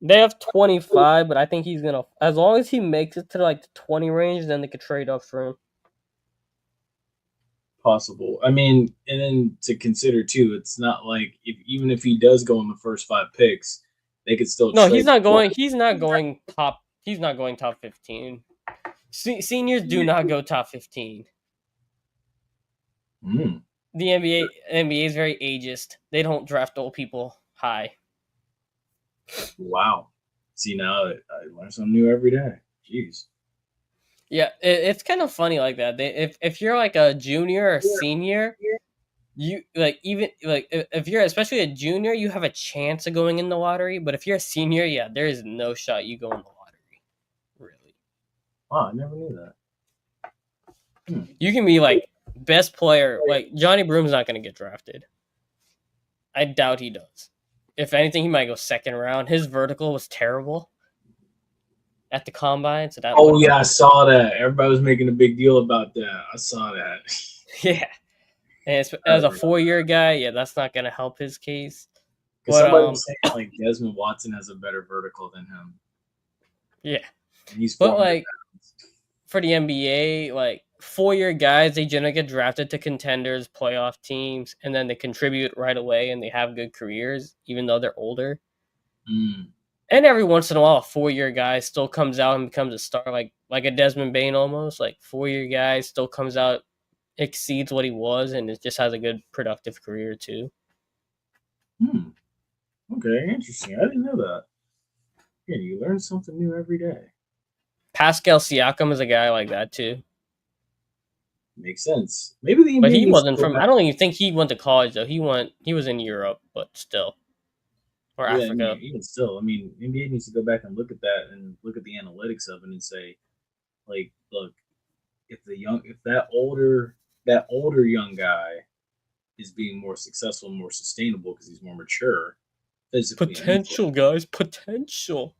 They have 25, but I think he's gonna. As long as he makes it to like the 20 range, then they could trade up for him. Possible. I mean, and then to consider too, it's not like even if he does go in the first 5 picks, they could still No, trade. he's not going. He's not going top. He's not going top 15. Seniors do not go top 15. Mm. The NBA is very ageist. They don't draft old people high. Wow. See, now I learn something new every day. Jeez. Yeah, it's kind of funny like that. If you're like a junior or senior, you like even like if you're especially a junior, you have a chance of going in the lottery. But if you're a senior, yeah, there is no shot you go in the lottery. Really, Wow, I never knew that. you can be like best player. Like Johnny Broom's not going to get drafted. I doubt he does. If anything, he might go second round. His vertical was terrible at the combine. So that. Oh yeah, I saw that. Everybody was making a big deal about that. I saw that. Yeah. And as a 4-year guy, yeah, that's not going to help his case. Because somebody was saying like Desmond Watson has a better vertical than him. Yeah, and he's but like for the NBA, like 4-year guys, they generally get drafted to contenders, playoff teams, and then they contribute right away and they have good careers, even though they're older. Mm. And every once in a while, a 4-year guy still comes out and becomes a star, like a Desmond Bain almost. Like 4-year guy still comes out, exceeds what he was, and it just has a good productive career too. Okay, interesting. I didn't know that. Yeah, you learn something new every day. Pascal Siakam is a guy like that too. Makes sense. Maybe the NBA but he wasn't from. I don't even think he went to college though. He was in Europe, but still, or Africa. I mean, even still, I mean, NBA needs to go back and look at that and look at the analytics of it and say, like, look, if that older young guy is being more successful, more sustainable because he's more mature, physically. Potential, guys, potential.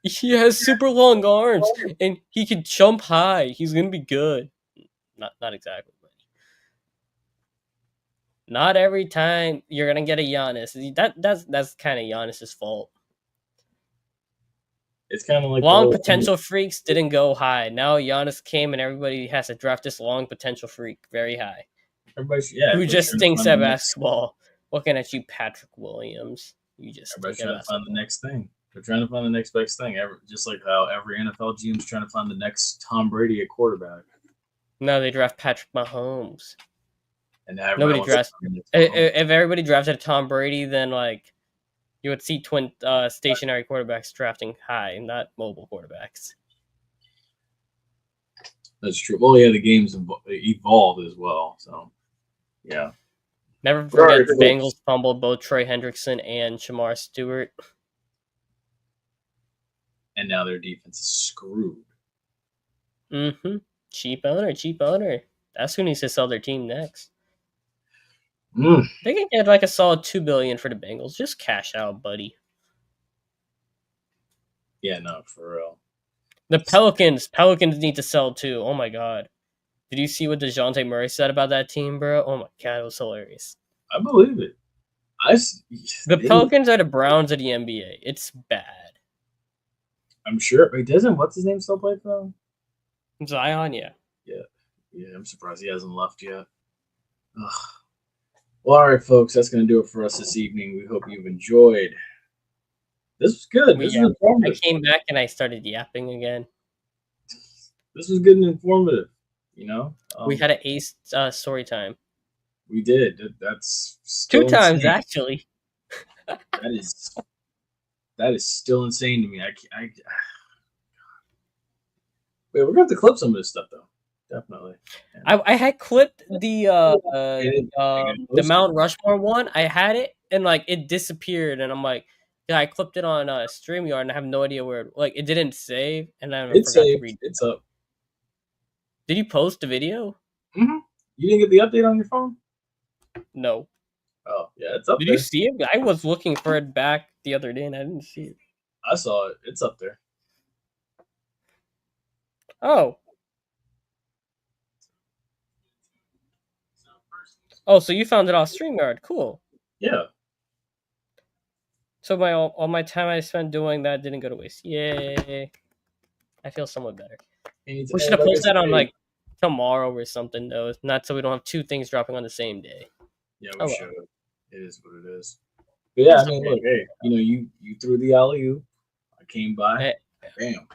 He has super long arms and he can jump high. He's gonna be good. Not exactly. Not every time you're gonna get a Giannis. That's kind of Giannis's fault. It's kind of like long potential freaks didn't go high. Now Giannis came and everybody has to draft this long potential freak very high. Who just thinks at basketball. Looking at you, Patrick Williams. You just everybody's trying to find the next thing. They're trying to find the next best thing. Just like how every NFL GM is trying to find the next Tom Brady at quarterback. No, they draft Patrick Mahomes. And nobody drafts. If everybody drafted Tom Brady, then like you would see twin stationary quarterbacks drafting high, not mobile quarterbacks. That's true. Well, yeah, the game's evolved as well. So, yeah. Never Sorry, forget the folks. Bengals fumbled both Troy Hendrickson and Shamar Stewart. And now their defense is screwed. Mm-hmm. Cheap owner. That's who needs to sell their team next. They can get like a solid $2 billion for the Bengals. Just cash out, buddy. Yeah, no, for real. The Pelicans need to sell too. Oh my god. Did you see what DeJounte Murray said about that team, bro? Oh my god, it was hilarious. I believe it. The Pelicans are the Browns of the NBA. It's bad. I'm sure. Wait, doesn't what's his name still play for them? Zion, yeah. Yeah, I'm surprised he hasn't left yet. Ugh. Well, all right, folks, that's going to do it for us this evening. We hope you've enjoyed. This was good. This was informative. I came back and I started yapping again. This was good and informative. You know, we had an ace story time. We did. That's still 2 times insane. actually. That is still insane to me. Wait, we're gonna have to clip some of this stuff though. Definitely. I had clipped the Mount Rushmore one. I had it and like it disappeared, and I'm like, yeah, I clipped it on StreamYard, and I have no idea where. It didn't save, and I it's forgot saved. to read it. It's up. Did you post the video? Mm-hmm. You didn't get the update on your phone? No. Oh yeah, it's up. Did there. you see it? I was looking for it back the other day, and I didn't see it. I saw it. It's up there. Oh. Oh, so you found it off StreamYard. Cool. Yeah. So all my time I spent doing that didn't go to waste. Yay. I feel somewhat better. We should have posted that on tomorrow or something though. Not so we don't have 2 things dropping on the same day. Yeah, we should. It is what it is. But yeah, I mean, look, hey, you threw the alley-oop. I came by. Bam.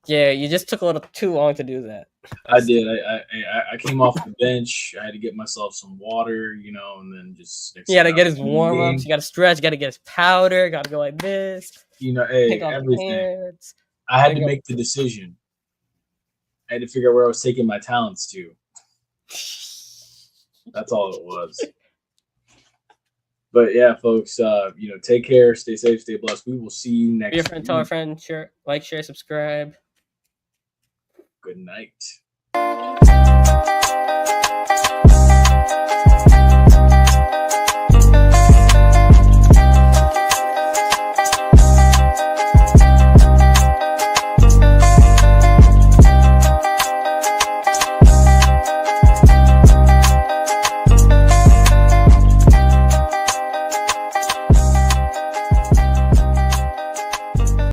Yeah, you just took a little too long to do that. I did. I came off the bench. I had to get myself some water, and then just. You got to get his warm-ups. You got to stretch. You got to get his powder. Got to go like this. Hey, everything. I had to make the decision. I had to figure out where I was taking my talents to. That's all it was. But yeah, folks, take care, stay safe, stay blessed. We will see you next Be a friend, tell a friend, share, share, subscribe. Good night.